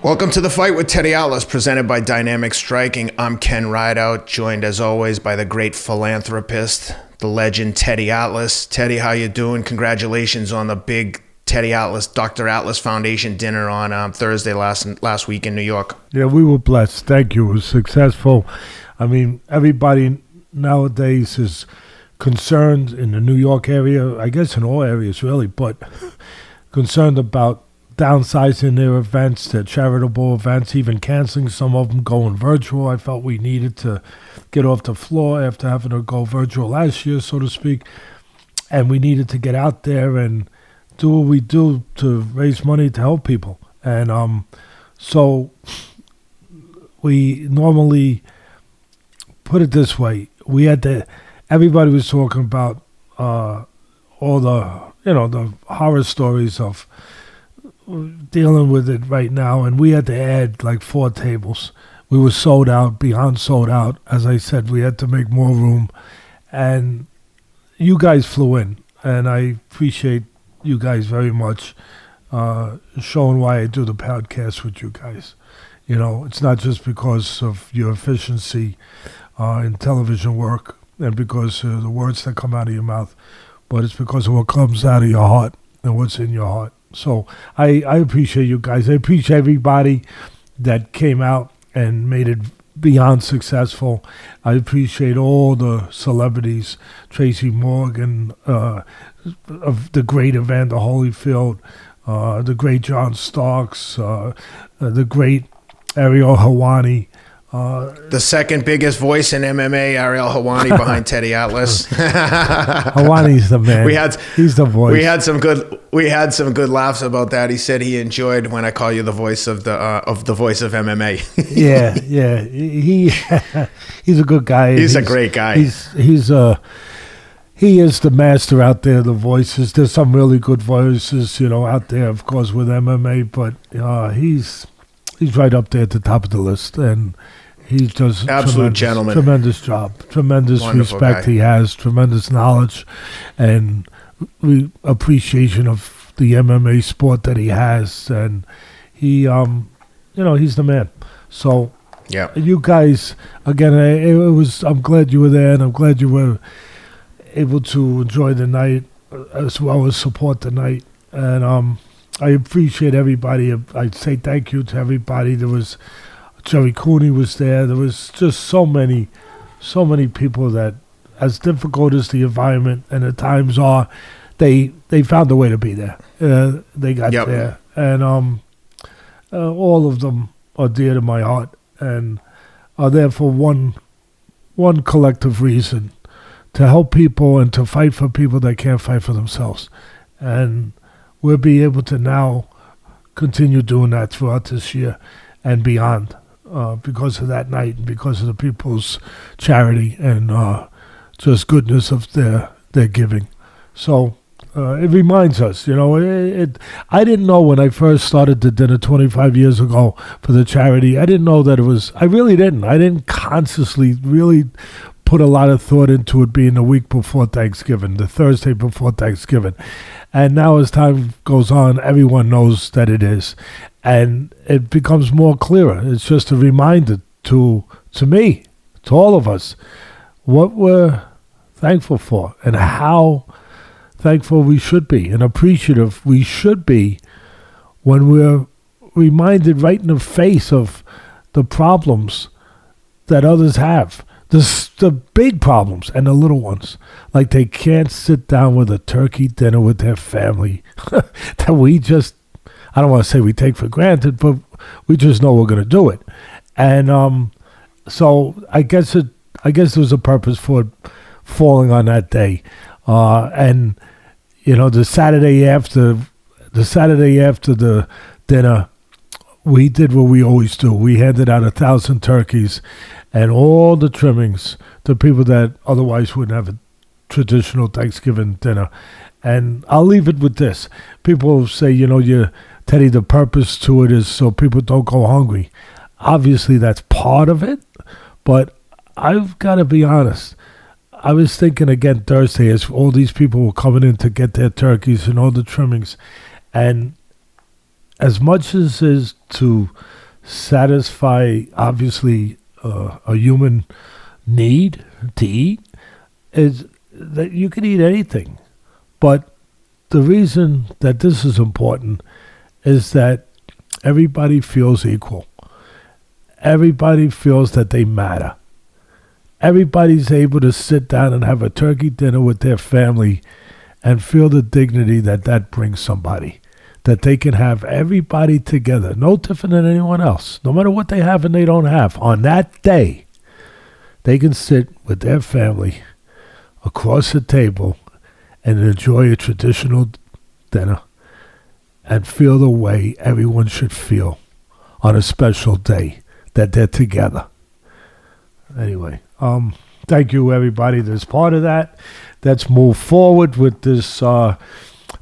Welcome to The Fight with Teddy Atlas, presented by Dynamic Striking. I'm Ken Rideout, joined as always by the great philanthropist, the legend Teddy Atlas. Teddy, how you doing? Congratulations on the big Teddy Atlas, Dr. Atlas Foundation dinner on Thursday last week in New York. Yeah, we were blessed. Thank you. It was successful. I mean, everybody nowadays is concerned in the New York area, I guess in all areas really, but concerned about downsizing their events, their charitable events, even canceling some of them, going virtual. I felt we needed to get off the floor after having to go virtual last year, so to speak. And we needed to get out there and do what we do to raise money to help people. And so we normally put it this way. Everybody was talking about all the horror stories of dealing with it right now, and we had to add like 4 tables. We were sold out, beyond sold out. As I said, we had to make more room, and you guys flew in, and I appreciate you guys very much, showing why I do the podcast with you guys. You know, it's not just because of your efficiency in television work and because of the words that come out of your mouth, but it's because of what comes out of your heart and what's in your heart. So I appreciate you guys. I appreciate everybody that came out and made it beyond successful. I appreciate all the celebrities, Tracy Morgan, of the great Evander Holyfield, the great John Starks, the great Ariel Helwani. The second biggest voice in MMA, Ariel Helwani, behind Teddy Atlas. Helwani's the man. He's the voice. We had some good laughs about that. He said he enjoyed when I call you the voice of the voice of MMA. yeah. He's a good guy. He's a great guy. He is the master out there. The voices. There's some really good voices, out there, of course, with MMA. But he's right up there at the top of the list, and he does tremendous job, tremendous Wonderful respect guy. He has, tremendous knowledge, and appreciation of the MMA sport that he has, and he, he's the man. So, yeah, you guys, again, I'm glad you were there, and I'm glad you were able to enjoy the night as well as support the night, and I appreciate everybody. I'd say thank you to everybody. There was Jerry Cooney was there. There was just so many people that, as difficult as the environment and the times are, they found a way to be there. They got there, and all of them are dear to my heart and are there for one collective reason: to help people and to fight for people that can't fight for themselves. And we'll be able to now continue doing that throughout this year and beyond, because of that night and because of the people's charity and just goodness of their giving. So it reminds us, I didn't know when I first started the dinner 25 years ago for the charity, I didn't know that it was, I really didn't. I didn't consciously really put a lot of thought into it being the week before Thanksgiving, the Thursday before Thanksgiving. And now as time goes on, everyone knows that it is. And it becomes more clearer. It's just a reminder to me, to all of us, what we're thankful for and how thankful we should be and appreciative we should be when we're reminded right in the face of the problems that others have. The big problems and the little ones, like they can't sit down with a turkey dinner with their family that we just, I don't want to say we take for granted, but we just know we're going to do it. And so I guess there was a purpose for it falling on that day. And the Saturday after the dinner, we did what we always do. We handed out 1,000 turkeys and all the trimmings to people that otherwise wouldn't have a traditional Thanksgiving dinner. And I'll leave it with this. People say, Teddy, the purpose to it is so people don't go hungry. Obviously, that's part of it, but I've got to be honest. I was thinking again Thursday as all these people were coming in to get their turkeys and all the trimmings. And as much as is to satisfy, obviously, a human need to eat, is that you can eat anything. But the reason that this is important is that everybody feels equal. Everybody feels that they matter. Everybody's able to sit down and have a turkey dinner with their family and feel the dignity that brings somebody. That they can have everybody together, no different than anyone else. No matter what they have and they don't have. On that day, they can sit with their family across the table and enjoy a traditional dinner and feel the way everyone should feel on a special day that they're together. Anyway, thank you everybody that's part of that. Let's move forward with this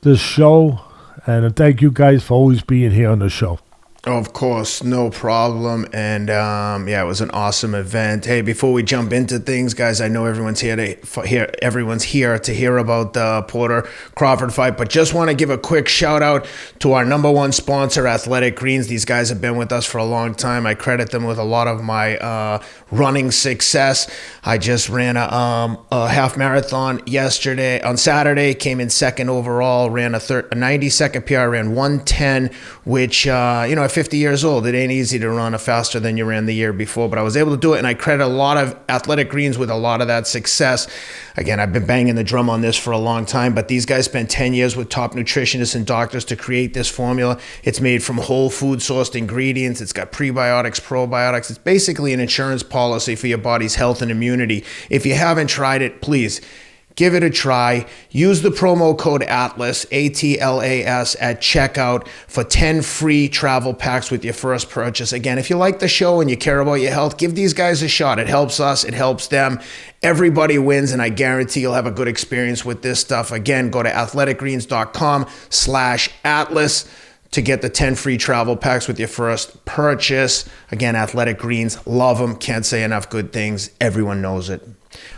this show, and thank you guys for always being here on the show. Of course, no problem. And it was an awesome event. Hey, before we jump into things, guys, I know everyone's here to hear about the Porter Crawford fight, but just want to give a quick shout out to our number one sponsor, Athletic Greens. These guys have been with us for a long time. I credit them with a lot of my running success. I just ran a half marathon on Saturday, came in second overall, ran a 90-second PR, ran 1:10, which, at 50 years old, it ain't easy to run faster than you ran the year before, but I was able to do it, and I credit a lot of Athletic Greens with a lot of that success. Again, I've been banging the drum on this for a long time, but these guys spent 10 years with top nutritionists and doctors to create this formula. It's made from whole food sourced ingredients. It's got prebiotics, probiotics. It's basically an insurance policy for your body's health and immunity. If you haven't tried it, please give it a try. Use the promo code ATLAS, ATLAS, at checkout for 10 free travel packs with your first purchase. Again, if you like the show and you care about your health, give these guys a shot. It helps us. It helps them. Everybody wins, and I guarantee you'll have a good experience with this stuff. Again, go to athleticgreens.com/Atlas to get the 10 free travel packs with your first purchase. Again, Athletic Greens, love them. Can't say enough good things. Everyone knows it.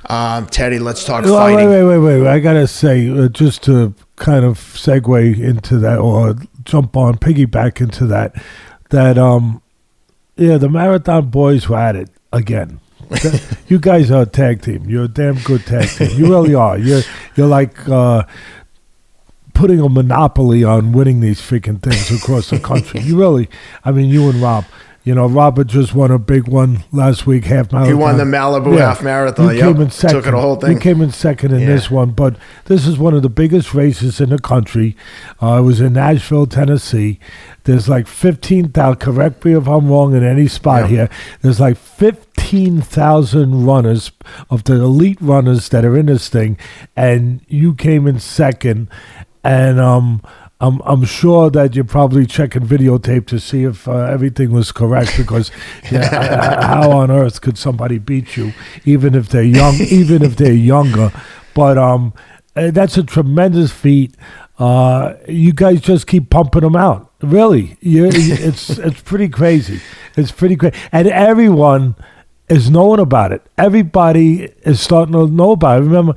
Teddy, let's talk fighting. Wait. I got to say, just to kind of segue into that or piggyback into that, the Marathon Boys were at it again. You guys are a tag team. You're a damn good tag team. You really are. You're like putting a monopoly on winning these freaking things across the country. You really, you and Rob. Robert just won a big one last week, half marathon. He won the Malibu half marathon. You came in second. Took it a whole thing. You came in second in this one, but this is one of the biggest races in the country. It was in Nashville, Tennessee. There's like 15,000, correct me if I'm wrong in any spot here, there's like 15,000 runners of the elite runners that are in this thing, and you came in second, and I'm sure that you're probably checking videotape to see if everything was correct, because how on earth could somebody beat you, even if they're young, even if they're younger? But that's a tremendous feat. You guys just keep pumping them out. Really, it's pretty crazy. It's pretty crazy, and everyone is knowing about it. Everybody is starting to know about it. Remember,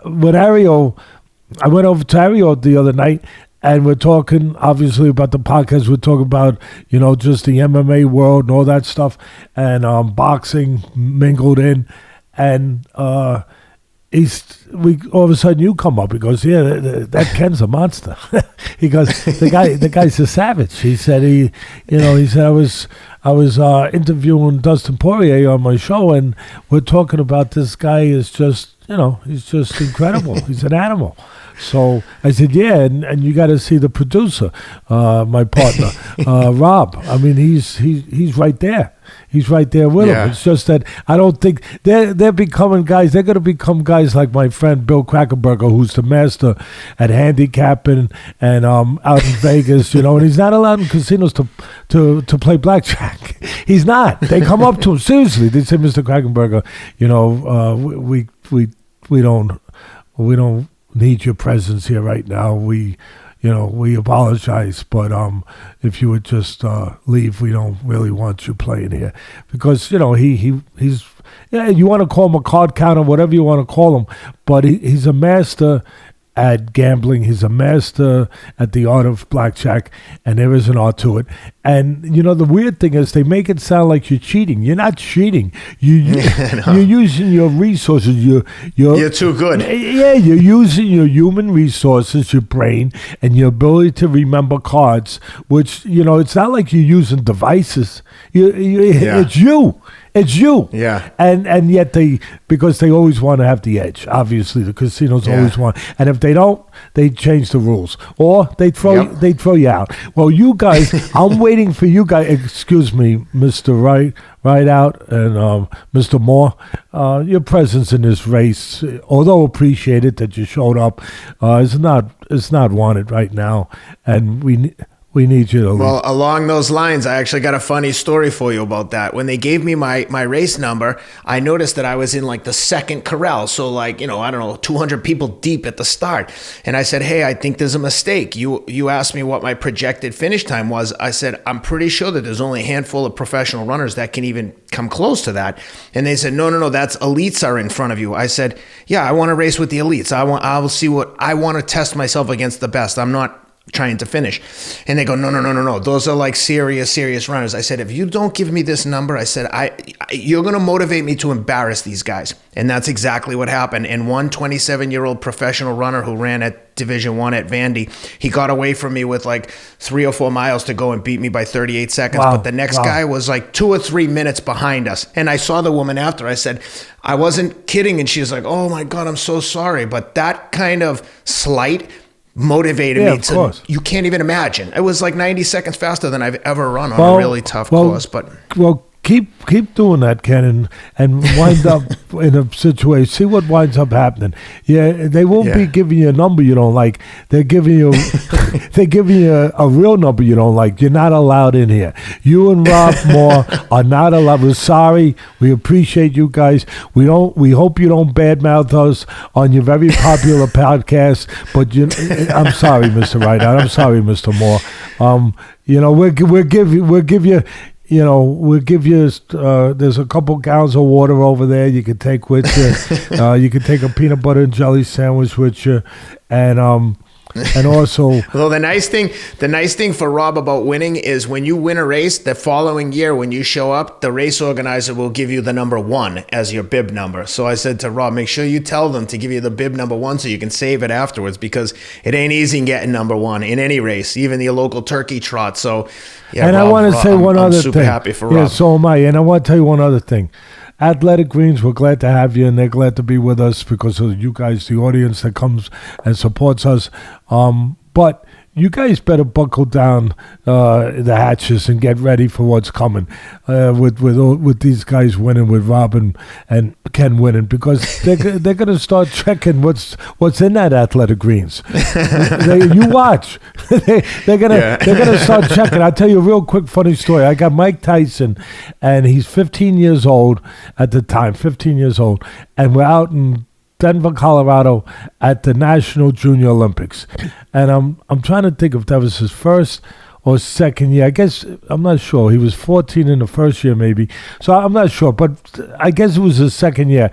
with Ariel, I went over to Ariel the other night, and we're talking, obviously, about the podcast. We're talking about, just the MMA world and all that stuff, and boxing mingled in. And all of a sudden you come up. He goes, that Ken's a monster. He goes, the guy's a savage. He said he said I was interviewing Dustin Poirier on my show, and we're talking about this guy is just, he's just incredible. He's an animal. So I said, and you got to see the producer, my partner, Rob. He's right there. He's right there with him. It's just that I don't think they're becoming guys. They're going to become guys like my friend Bill Krackenberger, who's the master at handicapping and out in Vegas, and he's not allowed in casinos to play blackjack. He's not. They come up to him seriously. They say, Mr. Krackenberger, we don't need your presence here right now. We apologize, but if you would just leave, we don't really want you playing here, because he's you want to call him a card counter, whatever you want to call him, but he's a master at gambling. He's a master at the art of blackjack, and there is an art to it. And the weird thing is they make it sound like you're cheating. You're not cheating. You're using your resources. You're too good. Yeah, you're using your human resources, your brain, and your ability to remember cards. Which it's not like you're using devices. It's you. It's you. Yeah. And yet because they always want to have the edge. Obviously, the casinos always want. And if they don't, they change the rules, or they throw you out. Well, you guys, I'm waiting for you guys. Excuse me, Mr. Rideout and Mr. Moore. Your presence in this race, although appreciated that you showed up, is not wanted right now, and we need you to leave. Well, along those lines, I actually got a funny story for you about that. When they gave me my race number, I noticed that I was in like the second corral. So I don't know, 200 people deep at the start. And I said, hey, I think there's a mistake. You asked me what my projected finish time was. I said, I'm pretty sure that there's only a handful of professional runners that can even come close to that. And they said, no, that's elites are in front of you. I said, yeah, I want to race with the elites. I will see what I want to test myself against the best. I'm not trying to finish. And they go, no. Those are like serious runners. I said, if you don't give me this number, I said, you're going to motivate me to embarrass these guys. And that's exactly what happened. And one 27-year-old professional runner who ran at Division I at Vandy, he got away from me with like 3 or 4 miles to go and beat me by 38 seconds. Wow. But the next guy was like 2 or 3 minutes behind us. And I saw the woman after. I said, I wasn't kidding. And she was like, oh my God, I'm so sorry. But that kind of slight motivated me to, course. You can't even imagine. It was like 90 seconds faster than I've ever run on a really tough course. But keep doing that, Ken, and wind up in a situation. See what winds up happening. Yeah, they won't be giving you a number you don't like. They're giving you a real number you don't like. You're not allowed in here. You and Rob Moore are not allowed. We're sorry. We appreciate you guys. We hope you don't badmouth us on your very popular podcast. But I'm sorry, Mr. Rideout. I'm sorry, Mr. Moore. We'll give you. We'll give you, there's a couple gallons of water over there you can take with you. You can take a peanut butter and jelly sandwich with you. And also... Well, the nice thing for Rob about winning is when you win a race, the following year when you show up, the race organizer will give you the number 1 as your bib number. So I said to Rob, make sure you tell them to give you the bib number 1 so you can save it afterwards, because it ain't easy getting number 1 in any race, even the local turkey trot. So, yeah, and Rob, I want to say one other thing. I'm super happy for Rob. Yeah, so am I. And I want to tell you one other thing. Athletic Greens, we're glad to have you, and they're glad to be with us because of you guys, the audience that comes and supports us. But you guys better buckle down the hatches and get ready for what's coming with these guys winning, with Rob and Ken winning, because they're going to start checking what's in that Athletic Greens. You watch. they're gonna start checking. I'll tell you a real quick funny story. I got Mike Tyson, and he's 15 years old at the time, and we're out in Denver, Colorado, at the National Junior Olympics, and I'm trying to think if that was his first or second year. I guess I'm not sure. He was 14 in the first year, maybe. So I'm not sure, but I guess it was his second year,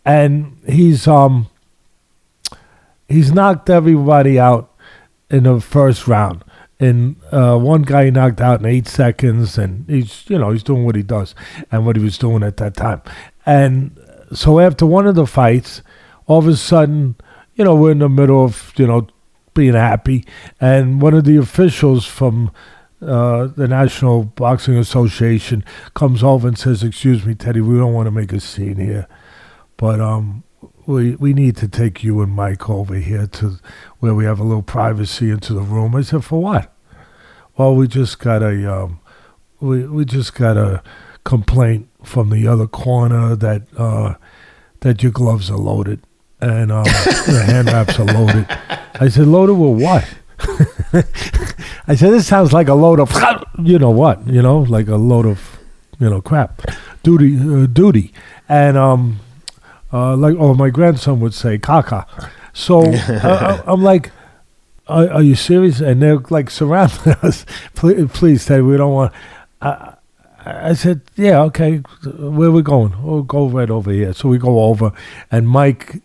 and he's knocked everybody out in the first round. And one guy he knocked out in 8 seconds, and he's doing what he does and what he was doing at that time. And so after one of the fights, all of a sudden, we're in the middle of, being happy. And one of the officials from the National Boxing Association comes over and says, excuse me, Teddy, we don't want to make a scene here, but we need to take you and Mike over here to where we have a little privacy into the room. I said, for what? Well, we just got a complaint from the other corner that your gloves are loaded and the hand wraps are loaded. I said, loaded with what? I said, this sounds like a load of, like a load of, crap, duty. And my grandson would say, caca. So I'm like, are you serious? And they're like surrounding us. Please, Ted, we don't want. I said, yeah, okay, where we going? We'll go right over here. So we go over, and Mike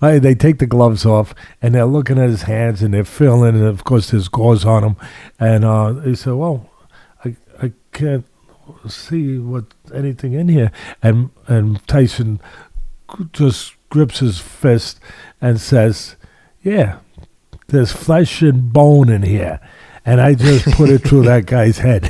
they take the gloves off, and they're looking at his hands, and they're feeling, and of course there's gauze on them. And he said, well, I can't see anything in here. And Tyson just grips his fist and says, yeah, there's flesh and bone in here. And I just put it through that guy's head.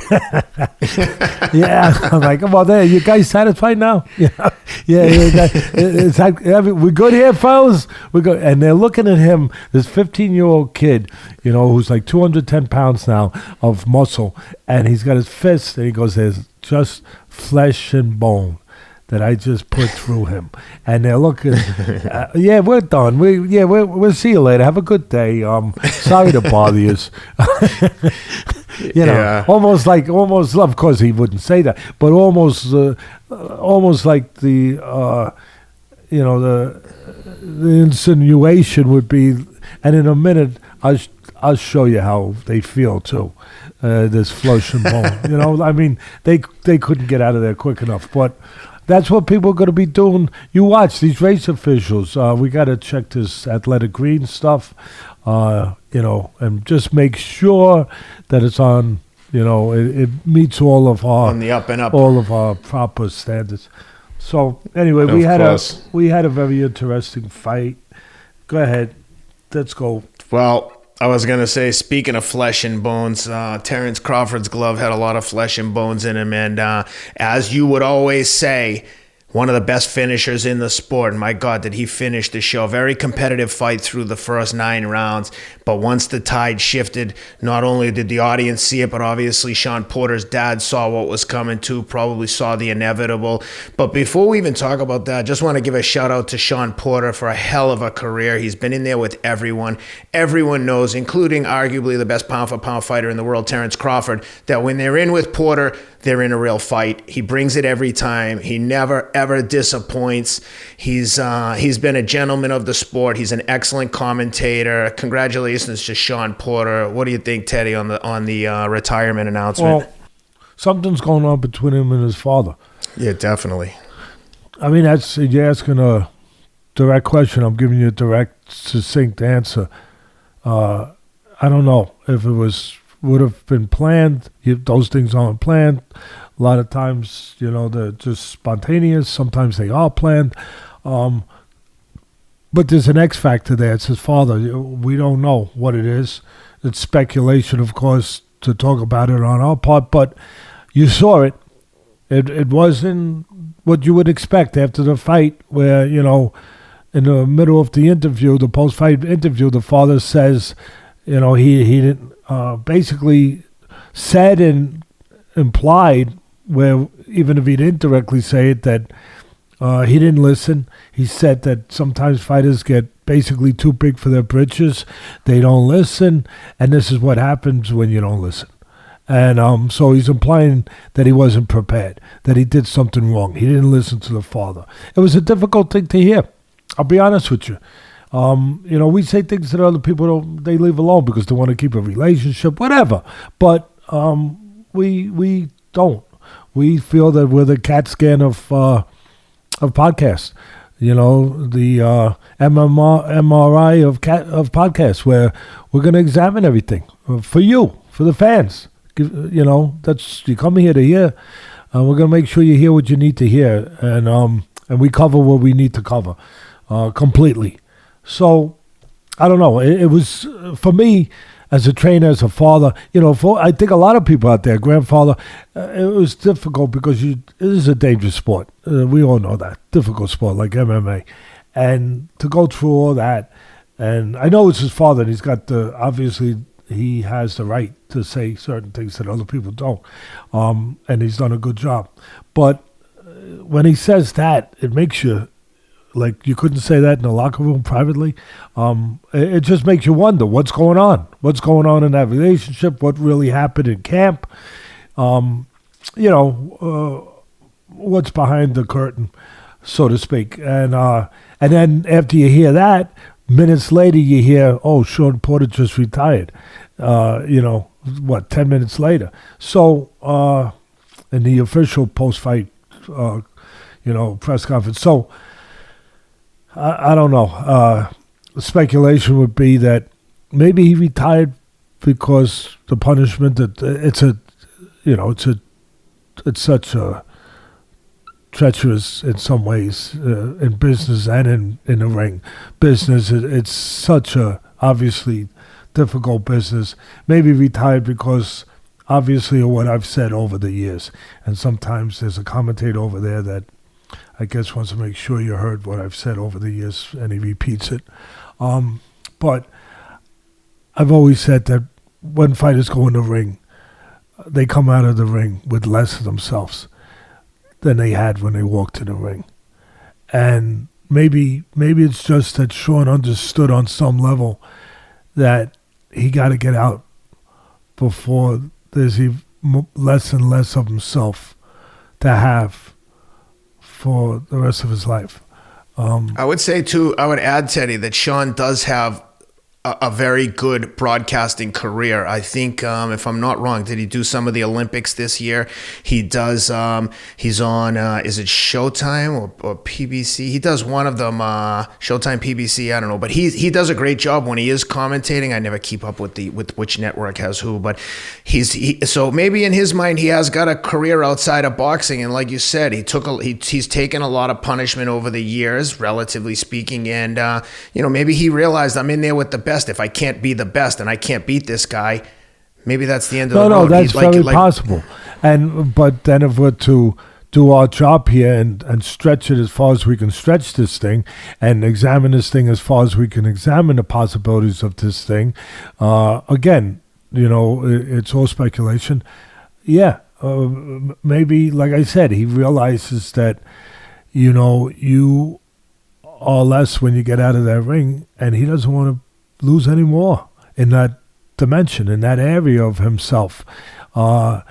Yeah, I'm like, well, there, you guys satisfied now? Yeah, it's like, we good here, fellas? We good. And they're looking at him, this 15-year-old kid, who's like 210 pounds now of muscle, and he's got his fist, and he goes, there's just flesh and bone that I just put through him. And they're looking, yeah, we're done. We'll see you later. Have a good day. Sorry to bother you. Almost, of course he wouldn't say that, but almost like the insinuation would be, and in a minute, I'll show you how they feel too. This flesh and bone. I mean, they couldn't get out of there quick enough, but that's what people are going to be doing. You watch these race officials. We got to check this Athletic Green stuff, and just make sure that it's on. It meets all of our on the up and up, all of our proper standards. So anyway, we had a very interesting fight. Go ahead, let's go. Well, I was going to say, speaking of flesh and bones, Terence Crawford's glove had a lot of flesh and bones in him. And as you would always say, one of the best finishers in the sport. And my God, did he finish the show. Very competitive fight through the first 9 rounds. But once the tide shifted, not only did the audience see it, but obviously Shawn Porter's dad saw what was coming too, probably saw the inevitable. But before we even talk about that, just want to give a shout out to Shawn Porter for a hell of a career. He's been in there with everyone. Everyone knows, including arguably the best pound-for-pound fighter in the world, Terence Crawford, that when they're in with Porter, they're in a real fight. He brings it every time. He never, ever disappoints. He's been a gentleman of the sport. He's an excellent commentator. Congratulations to Shawn Porter. What do you think, Teddy, on the retirement announcement? Well, something's going on between him and his father. Yeah, definitely. I mean, you're asking a direct question. I'm giving you a direct, succinct answer. I don't know if it would have been planned. Those things aren't planned. A lot of times, they're just spontaneous. Sometimes they are planned. But there's an X factor there. It's his father. We don't know what it is. It's speculation, of course, to talk about it on our part. But you saw it. It wasn't what you would expect after the fight where, in the middle of the interview, the post-fight interview, the father says, he didn't, basically said and implied, where even if he didn't directly say it, that he didn't listen. He said that sometimes fighters get basically too big for their britches. They don't listen, and this is what happens when you don't listen. And so he's implying that he wasn't prepared, that he did something wrong. He didn't listen to the father. It was a difficult thing to hear. I'll be honest with you. We say things that other people they leave alone because they want to keep a relationship, whatever. But we don't. We feel that we're the CAT scan of podcasts. The MRI of podcasts, where we're going to examine everything for you, for the fans. That's you come here to hear. We're going to make sure you hear what you need to hear, and we cover what we need to cover completely. So, I don't know. It was, for me, as a trainer, as a father, I think a lot of people out there, grandfather, it was difficult because it is a dangerous sport. We all know that. Difficult sport like MMA. And to go through all that, and I know it's his father, and he's got obviously, he has the right to say certain things that other people don't. And he's done a good job. But when he says that, it makes you, like you couldn't say that in the locker room privately. It just makes you wonder what's going on. What's going on in that relationship? What really happened in camp? What's behind the curtain, so to speak. And then after you hear that, minutes later you hear, oh, Shawn Porter just retired. 10 minutes later. So in the official post-fight, press conference. So I don't know. Speculation would be that maybe he retired because the punishment that it's such a treacherous in some ways in business and in the ring. Business, it's such a obviously difficult business. Maybe retired because obviously of what I've said over the years. And sometimes there's a commentator over there that I guess wants to make sure you heard what I've said over the years, and he repeats it. But I've always said that when fighters go in the ring, they come out of the ring with less of themselves than they had when they walked in the ring. And maybe it's just that Shawn understood on some level that he got to get out before there's even less and less of himself to have for the rest of his life. I would say, too, I would add, Teddy, that Shawn does have a very good broadcasting career. I think, if I'm not wrong, did he do some of the Olympics this year? He does. He's on, is it Showtime or PBC? He does one of them, Showtime, PBC, I don't know. But he does a great job when he is commentating. I never keep up with which network has who. But so maybe in his mind, he has got a career outside of boxing. And like you said, he's taken a lot of punishment over the years, relatively speaking. And, maybe he realized I'm in there with the best. If I can't be the best and I can't beat this guy, maybe that's the end of the road. No, that's very possible. But then if we're to do our job here and stretch it as far as we can stretch this thing and examine this thing as far as we can examine the possibilities of this thing, again, it's all speculation. Yeah, maybe, like I said, he realizes that, you are less when you get out of that ring, and he doesn't want to lose any more in that dimension, in that area of himself. And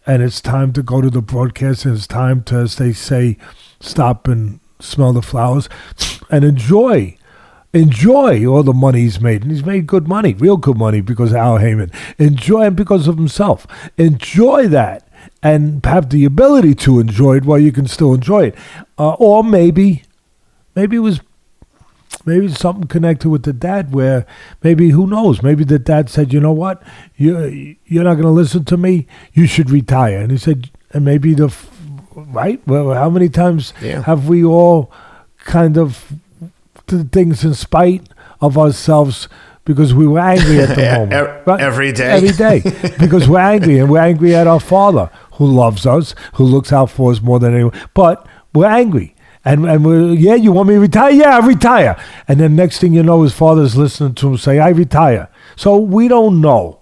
it's time to go to the broadcast, and it's time to, as they say, stop and smell the flowers and enjoy all the money he's made. And he's made good money, real good money, because of Al Heyman. Enjoy it because of himself. Enjoy that and have the ability to enjoy it while you can still enjoy it. Or maybe it was something connected with the dad where maybe, who knows, maybe the dad said, you know what, you're not going to listen to me, you should retire. And he said, and maybe right? Well, how many times have we all kind of did things in spite of ourselves because we were angry at the moment? Right? Every day. Every day. Because we're angry, and we're angry at our father who loves us, who looks out for us more than anyone. But we're angry. And we're, you want me to retire? Yeah, I retire. And then next thing you know, his father's listening to him say, I retire. So we don't know.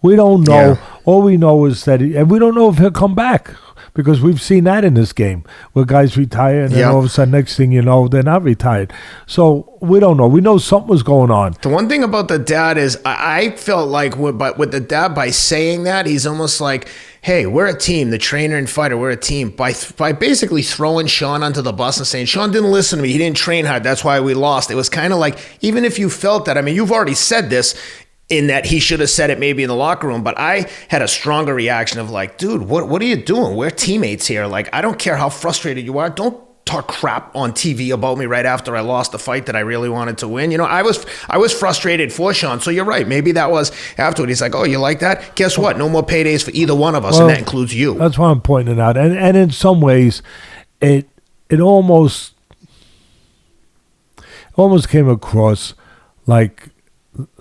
Yeah. All we know is that, and we don't know if he'll come back, because we've seen that in this game where guys retire and then all of a sudden, next thing you know, they're not retired. So we don't know. We know something was going on. The one thing about the dad is I felt like with the dad, by saying that, he's almost like, hey, we're a team. The trainer and fighter, we're a team. By basically throwing Shawn under the bus and saying, Shawn didn't listen to me. He didn't train hard. That's why we lost. It was kind of like, even if you felt that, I mean, you've already said this, in that he should have said it maybe in the locker room, but I had a stronger reaction of like, dude, what are you doing? We're teammates here. Like, I don't care how frustrated you are. Don't talk crap on TV about me right after I lost the fight that I really wanted to win. I was frustrated for Shawn. So you're right. Maybe that was afterward. He's like, oh, you like that? Guess what? No more paydays for either one of us, and that includes you. That's why I'm pointing it out. And in some ways, it almost came across like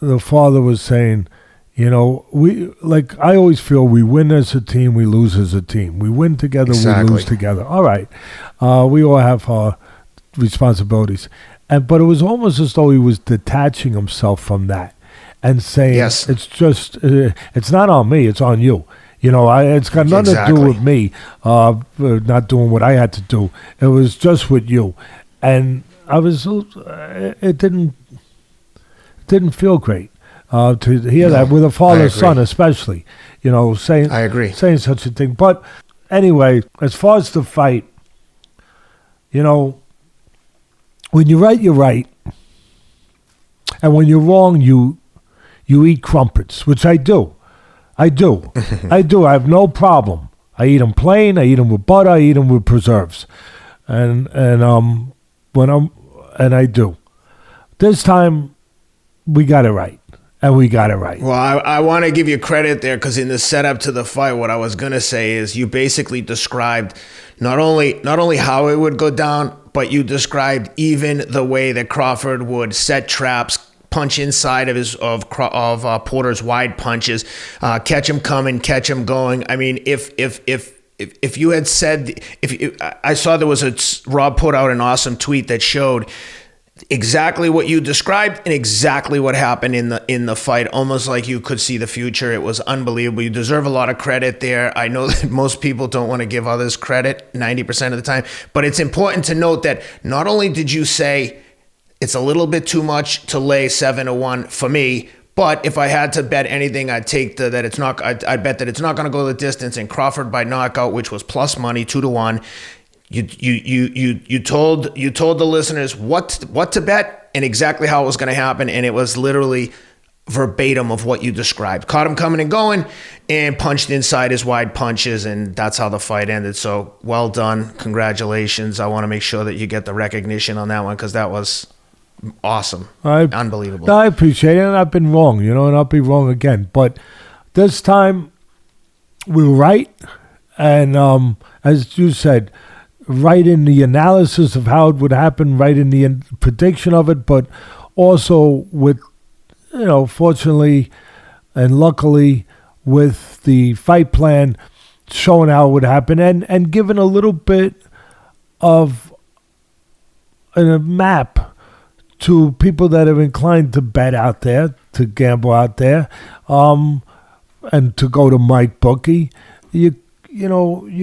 the father was saying, I always feel we win as a team, we lose as a team. We win together, we lose together. All right. We all have our responsibilities. But it was almost as though he was detaching himself from that and saying, it's just, it's not on me, it's on you. It's got nothing to do with me not doing what I had to do. It was just with you. And it didn't feel great to hear that with a father-son, especially, saying, I agree, saying such a thing. But anyway, as far as the fight, when you're right, you're right, and when you're wrong, you eat crumpets, which I do. I have no problem. I eat them plain. I eat them with butter. I eat them with preserves, and I do. This time, we got it right. And we got it right. Well, I want to give you credit there because in the setup to the fight, what I was going to say is you basically described not only how it would go down, but you described even the way that Crawford would set traps, punch inside of Porter's wide punches, catch him coming, catch him going. I mean, if you had said, I saw there was Rob put out an awesome tweet that showed exactly what you described and exactly what happened in the fight, almost like you could see the future. It was unbelievable. You deserve a lot of credit there. I know that most people don't want to give others credit 90% of the time, but it's important to note that not only did you say it's a little bit too much to lay 7-1 for me, but if I had to bet anything, I'd take that it's not. I'd bet that it's not going to go the distance. And Crawford by knockout, which was plus money 2-1. You told the listeners what to bet and exactly how it was going to happen, and it was literally verbatim of what you described. Caught him coming and going and punched inside his wide punches, and that's how the fight ended. So well done. Congratulations. I want to make sure that you get the recognition on that one because that was awesome. Unbelievable. I appreciate it, and I've been wrong, and I'll be wrong again. But this time we were right, and as you said, right in the analysis of how it would happen, right in the prediction of it, but also with, fortunately and luckily with the fight plan showing how it would happen and giving a little bit of a map to people that are inclined to bet out there, to gamble out there, and to go to Mike Bookie. You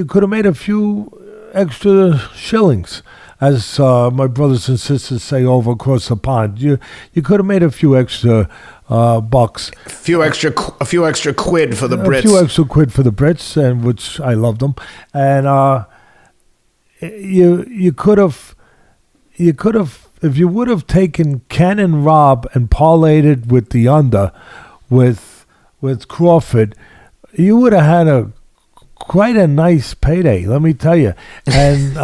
could have made a few extra shillings, as my brothers and sisters say over across the pond. You could have made a few extra bucks, a few extra quid for the Brits. A few extra quid for the Brits, and which I loved them. And you could have, if you would have taken Ken and Rob and parlayed it with the under, with Crawford, you would have had quite a nice payday, let me tell you. And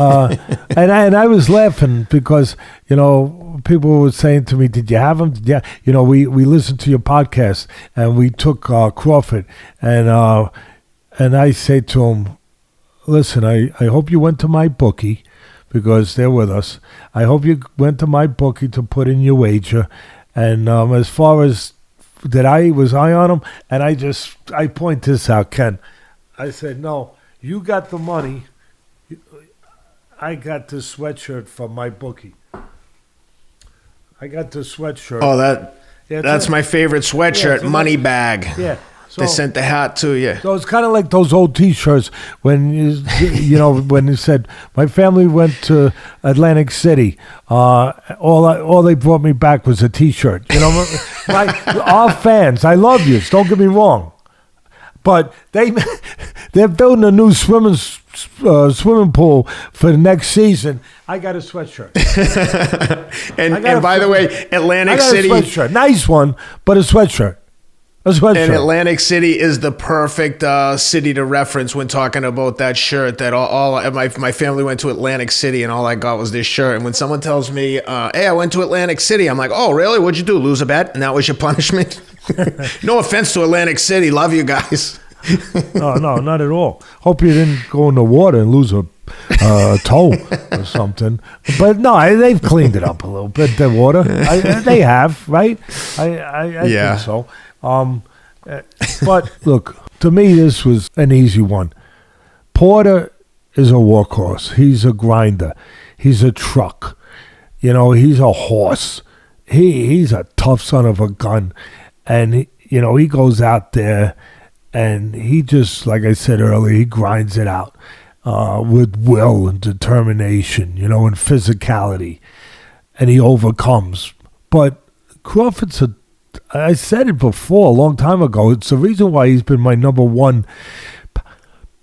and I was laughing because people were saying to me, "Did you have him?" Yeah, we listened to your podcast and we took Crawford, and I say to him, "Listen, I hope you went to my bookie because they're with us. I hope you went to my bookie to put in your wager." And as far as that, I was eye on him, and I point this out, Ken. I said, no, you got the money. I got this sweatshirt from my bookie. I got the sweatshirt. Oh, that's my favorite sweatshirt, money bag. Yeah. So, they sent the hat to you. So it's kind of like those old T-shirts when when you said my family went to Atlantic City. All they brought me back was a T-shirt. Our fans, I love you. Don't get me wrong. But they're building a new swimming pool for the next season. I got a sweatshirt. and by the way, Atlantic City, a sweatshirt, nice one, but a sweatshirt. And Atlantic City is the perfect city to reference when talking about that shirt. That all my family went to Atlantic City, and all I got was this shirt. And when someone tells me, "Hey, I went to Atlantic City," I'm like, "Oh, really? What'd you do? Lose a bet? And that was your punishment?" No offense to Atlantic City, love you guys. No, not at all. Hope you didn't go in the water and lose a toe or something. But no, they've cleaned it up a little bit. The water, they have, right? I think so. But look, to me, this was an easy one. Porter is a workhorse. He's a grinder. He's a truck. He's a horse. He's a tough son of a gun. And, he goes out there and he just, like I said earlier, he grinds it out with will and determination, and physicality. And he overcomes. But Crawford's I said it before a long time ago. It's the reason why he's been my number one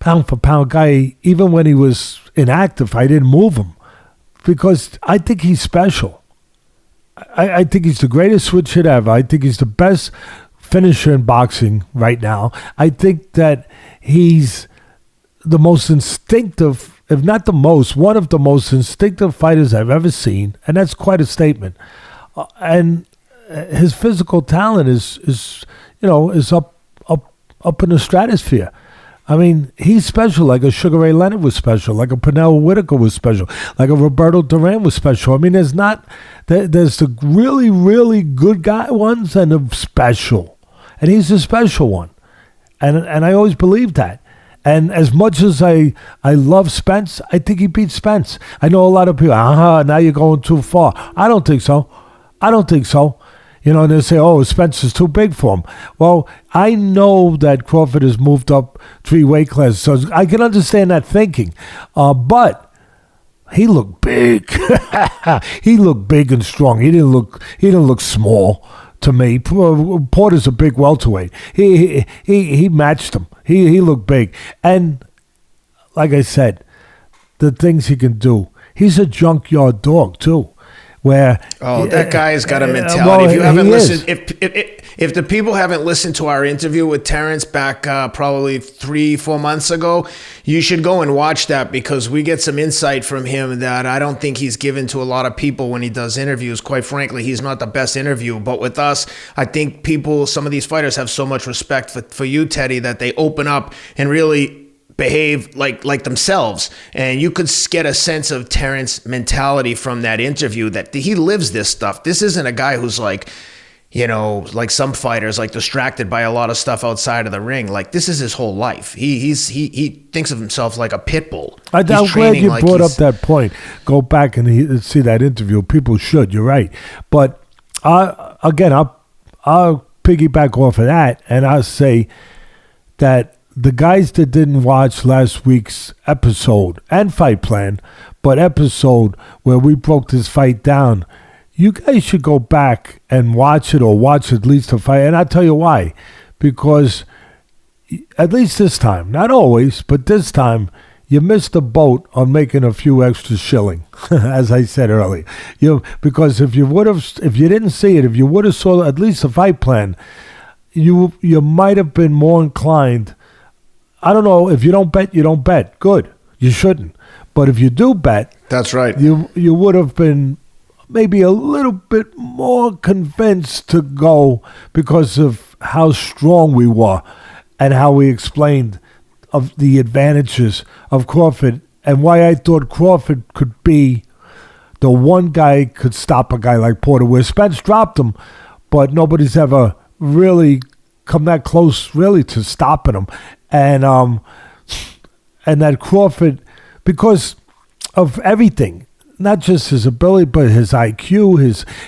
pound for pound guy. Even when he was inactive, I didn't move him because I think he's special. I think he's the greatest switch hit ever. I think he's the best finisher in boxing right now. I think that he's the most instinctive, if not the most, one of the most instinctive fighters I've ever seen, and that's quite a statement. And his physical talent is up in the stratosphere. I mean, he's special, like a Sugar Ray Leonard was special, like a Pernell Whitaker was special, like a Roberto Duran was special. I mean, there's the really, really good guy ones and the special. And he's a special one. And I always believed that. And as much as I love Spence, I think he beat Spence. I know a lot of people, now you're going too far. I don't think so. You know, and they say, oh, Spence is too big for him. Well, I know that Crawford has moved up 3 weight classes, so I can understand that thinking. But he looked big. He looked big and strong. He didn't look small to me. Porter's a big welterweight. He matched him. He looked big. And like I said, the things he can do. He's a junkyard dog too. Where that guy's got a mentality. If you haven't listened, if the people haven't listened to our interview with Terence back probably 3-4 months ago, you should go and watch that, because we get some insight from him that I don't think he's given to a lot of people when he does interviews. Quite frankly, he's not the best interview, but with us, I think some of these fighters have so much respect for you, Teddy, that they open up and really behave like themselves. And you could get a sense of Terence mentality from that interview, that he lives this stuff. This isn't a guy who's like, you know, like some fighters, like distracted by a lot of stuff outside of the ring. Like, this is his whole life. He thinks of himself like a pit bull. I'm glad you brought up that point. Go back and see that interview. People should. You're right. But again, I'll piggyback off of that, and I'll say that the guys that didn't watch last week's episode and fight plan, but episode where we broke this fight down, you guys should go back and watch it, or watch at least a fight. And I'll tell you why. Because at least this time, not always, but this time, you missed the boat on making a few extra shilling, as I said earlier. Because if you didn't see it, if you would have saw at least the fight plan, you might have been more inclined. I don't know, if you don't bet, you don't bet. Good. You shouldn't. But if you do bet, that's right. You would have been maybe a little bit more convinced to go, because of how strong we were and how we explained of the advantages of Crawford, and why I thought Crawford could be the one guy could stop a guy like Porter, where Spence dropped him, but nobody's ever really come that close really to stopping him. And that Crawford, because of everything, not just his ability, but his IQ,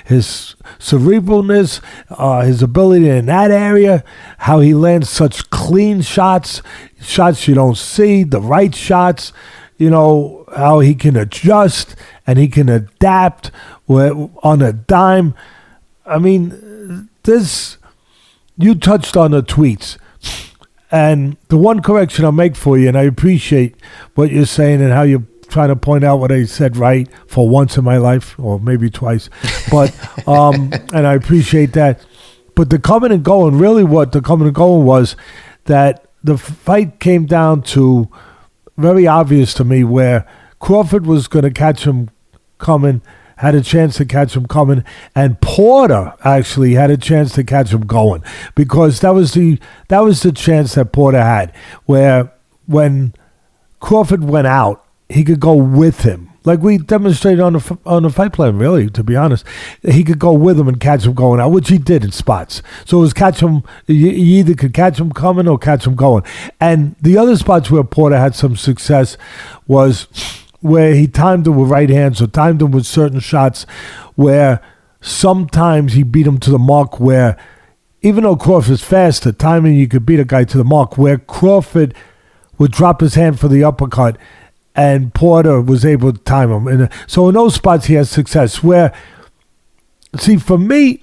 his cerebralness, his ability in that area, how he lands such clean shots you don't see, the right shots, you know, how he can adjust and he can adapt on a dime. I mean, you touched on the tweets. And the one correction I'll make for you, and I appreciate what you're saying and how you're trying to point out what I said right for once in my life, or maybe twice, but and I appreciate that. But the coming and going, really what the coming and going was, that the fight came down to, very obvious to me, where Crawford was going to catch him coming, had a chance to catch him coming, and Porter actually had a chance to catch him going, because that was the chance that Porter had, where when Crawford went out, he could go with him, like we demonstrated on the fight plan. Really, to be honest, he could go with him and catch him going out, which he did in spots. So it was catch him. You either could catch him coming or catch him going. And the other spots where Porter had some success was where he timed him with right hands, or timed him with certain shots, where sometimes he beat him to the mark, where even though Crawford's faster, timing you could beat a guy to the mark, where Crawford would drop his hand for the uppercut and Porter was able to time him. And so in those spots he has success, where, see, for me,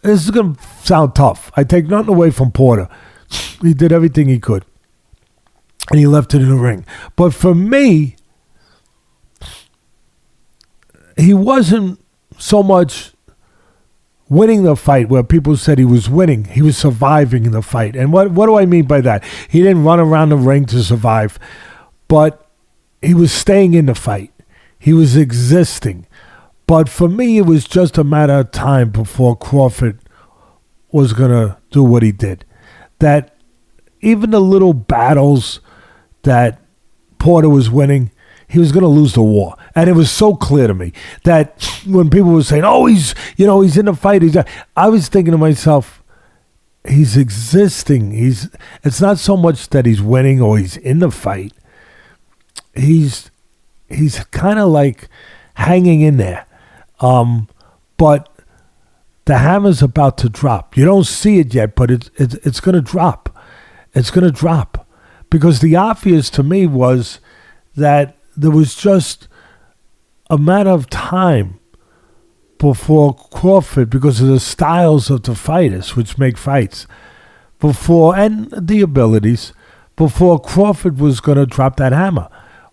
this is going to sound tough. I take nothing away from Porter. He did everything he could, and he left it in the ring. But for me, he wasn't so much winning the fight where people said he was winning. He was surviving the fight. And what do I mean by that? He didn't run around the ring to survive, but he was staying in the fight. He was existing. But for me, it was just a matter of time before Crawford was going to do what he did. That even the little battles that Porter was winning, he was going to lose the war. And it was so clear to me that when people were saying, oh, he's in the fight. I was thinking to myself, he's existing. It's not so much that he's winning or he's in the fight. He's kind of like hanging in there. But the hammer's about to drop. You don't see it yet, but it's going to drop. It's going to drop. Because the obvious to me was that there was just a matter of time before Crawford, because of the styles of the fighters, which make fights, and the abilities, before Crawford was going to drop that hammer.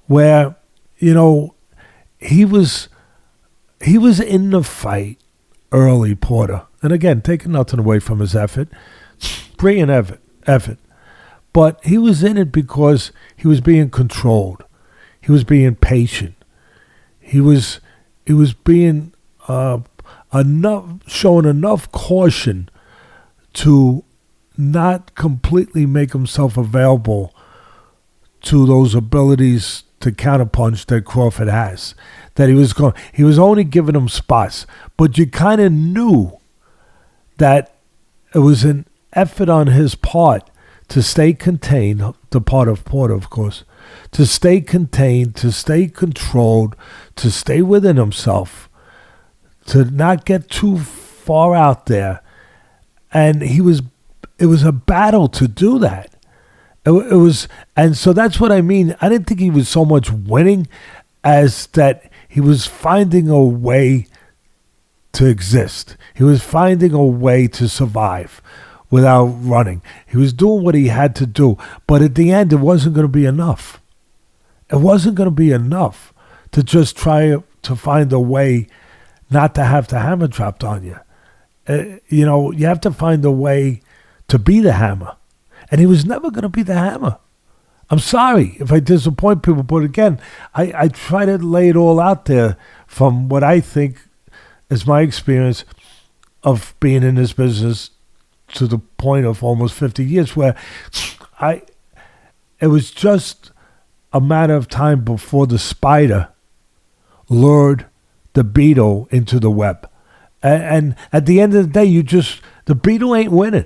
Where, he was in the fight early, Porter. And again, taking nothing away from his effort. Brilliant effort. But he was in it because he was being controlled. He was being patient. He was being showing enough caution to not completely make himself available to those abilities to counterpunch that Crawford has. That he was only giving him spots, but you kind of knew that it was an effort on his part to stay contained, the part of Porter, of course, to stay contained, to stay controlled, to stay within himself, to not get too far out there. And it was a battle to do that. It was, and so that's what I mean. I didn't think he was so much winning as that he was finding a way to exist. He was finding a way to survive without running. He was doing what he had to do. But at the end, it wasn't going to be enough. It wasn't going to be enough to just try to find a way not to have the hammer dropped on you. You have to find a way to be the hammer. And he was never going to be the hammer. I'm sorry if I disappoint people, but again, I try to lay it all out there from what I think is my experience of being in this business to the point of almost 50 years, where it was just a matter of time before the spider lured the beetle into the web. And at the end of the day, the beetle ain't winning.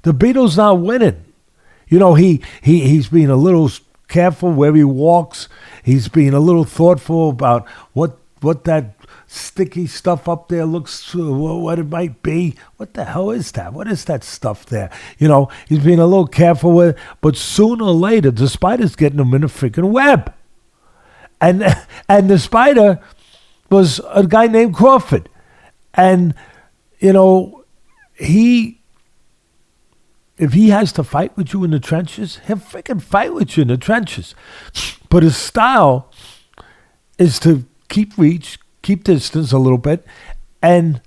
The beetle's not winning. He's being a little careful where he walks. He's being a little thoughtful about what that sticky stuff up there looks, what it might be. What the hell is that? What is that stuff there? He's being a little careful with it. But sooner or later, the spider's getting him in a freaking web. And the spider was a guy named Crawford. And, if he has to fight with you in the trenches, he'll freaking fight with you in the trenches. But his style is to keep reach, keep distance a little bit, and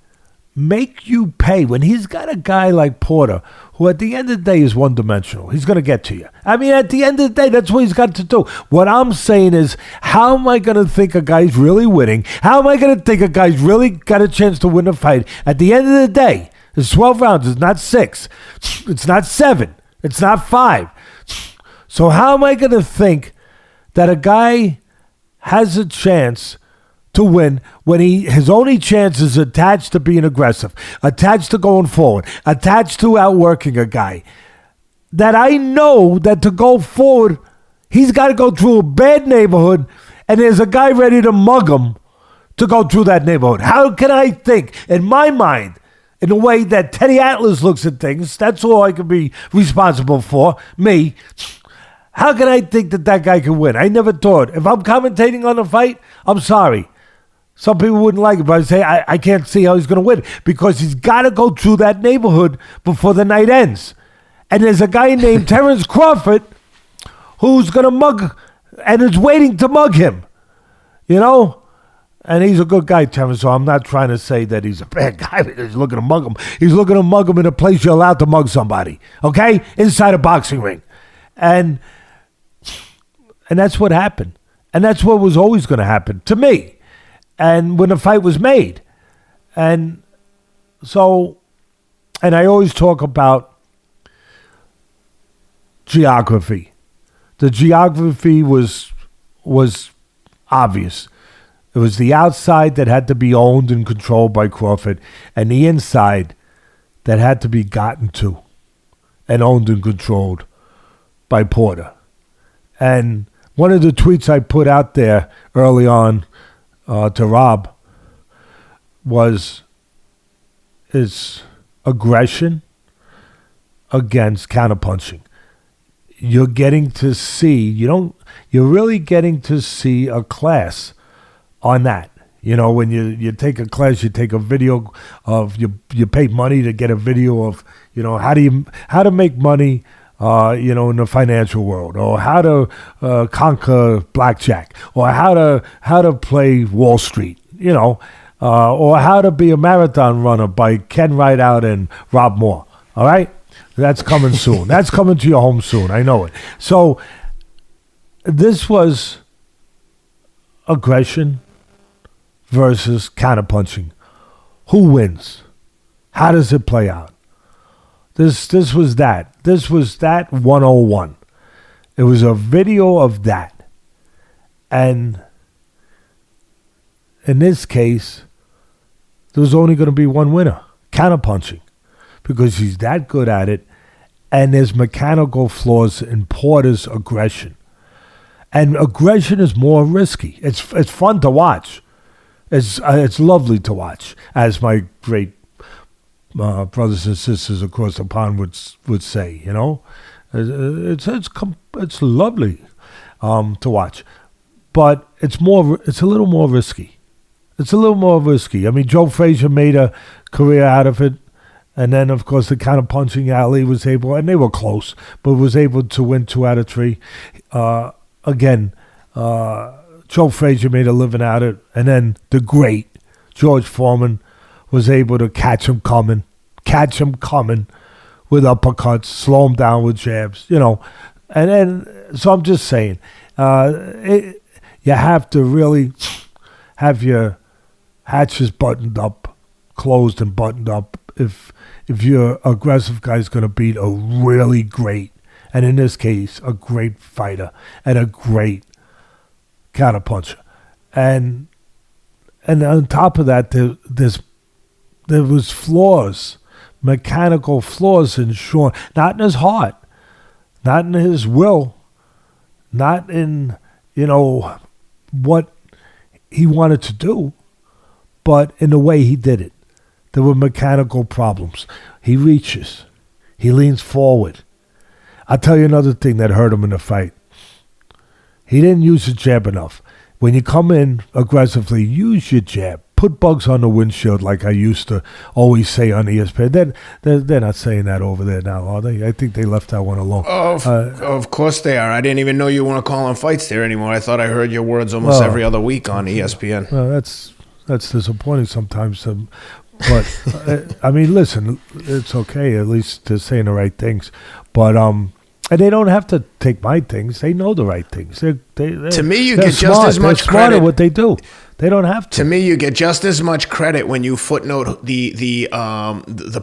make you pay. When he's got a guy like Porter, who at the end of the day is one-dimensional, he's going to get to you. I mean, at the end of the day, that's what he's got to do. What I'm saying is, how am I going to think a guy's really winning? How am I going to think a guy's really got a chance to win a fight? At the end of the day, it's 12 rounds. It's not 6. It's not 7. It's not 5. So how am I going to think that a guy has a chance to win when his only chance is attached to being aggressive, attached to going forward, attached to outworking a guy? That I know that to go forward, he's got to go through a bad neighborhood, and there's a guy ready to mug him to go through that neighborhood. How can I think, in my mind, in the way that Teddy Atlas looks at things? That's all I can be responsible for, me. How can I think that guy can win? I never thought. If I'm commentating on a fight, I'm sorry. Some people wouldn't like it, but I say I can't see how he's going to win, because he's got to go through that neighborhood before the night ends. And there's a guy named Terence Crawford who's going to mug and is waiting to mug him. And he's a good guy, Terence, so I'm not trying to say that he's a bad guy because he's looking to mug him. He's looking to mug him in a place you're allowed to mug somebody, okay? Inside a boxing ring. And that's what happened. And that's what was always going to happen to me. And when the fight was made. And so, and I always talk about geography. The geography was obvious. It was the outside that had to be owned and controlled by Crawford, and the inside that had to be gotten to and owned and controlled by Porter. And one of the tweets I put out there early on to Rob was his aggression against counterpunching. You're getting to see, you're really getting to see a class on that. You know, when you take a class, you take a video of, you pay money to get a video of, you know, how to make money, you know, in the financial world, or how to conquer blackjack, or how to play Wall Street, you know, or how to be a marathon runner by Ken Rideout and Rob Moore. All right? That's coming soon. That's coming to your home soon. I know it. So this was aggression versus counterpunching. Who wins? How does it play out? This was that. This was that 101. It was a video of that. And in this case, there was only going to be one winner, counterpunching, because he's that good at it, and there's mechanical flaws in Porter's aggression. And aggression is more risky. It's fun to watch. It's lovely to watch, as my great brothers and sisters across the pond would say. You know, it's lovely to watch, but it's a little more risky. It's a little more risky. I mean, Joe Frazier made a career out of it, and then of course the counterpunching alley was able, and they were close, but was able to win 2 out of 3. Again. Joe Frazier made a living out of it, and then the great George Foreman was able to catch him coming with uppercuts, slow him down with jabs, you know. And then, so I'm just saying, you have to really have your hatches buttoned up, closed and buttoned up, if your aggressive guy's going to beat a really great, and in this case, a great fighter and a great counterpuncher. And on top of that, there was flaws, mechanical flaws in Shawn, not in his heart, not in his will, not in, you know, what he wanted to do, but in the way he did it. There were mechanical problems. He reaches. He leans forward. I'll tell you another thing that hurt him in the fight. He didn't use the jab enough. When you come in aggressively, use your jab. Put bugs on the windshield, like I used to always say on ESPN. They're not saying that over there now, are they? I think they left that one alone. Of course they are. I didn't even know you weren't calling fights there anymore. I thought I heard your words almost every other week on ESPN. Well, that's disappointing sometimes. But, I mean, listen, it's okay. At least they're saying the right things. But, and they don't have to take my things. They know the right things. To me, you get smart. just as much they're smart credit. at what they do. They don't have to. To me, you get just as much credit when you footnote the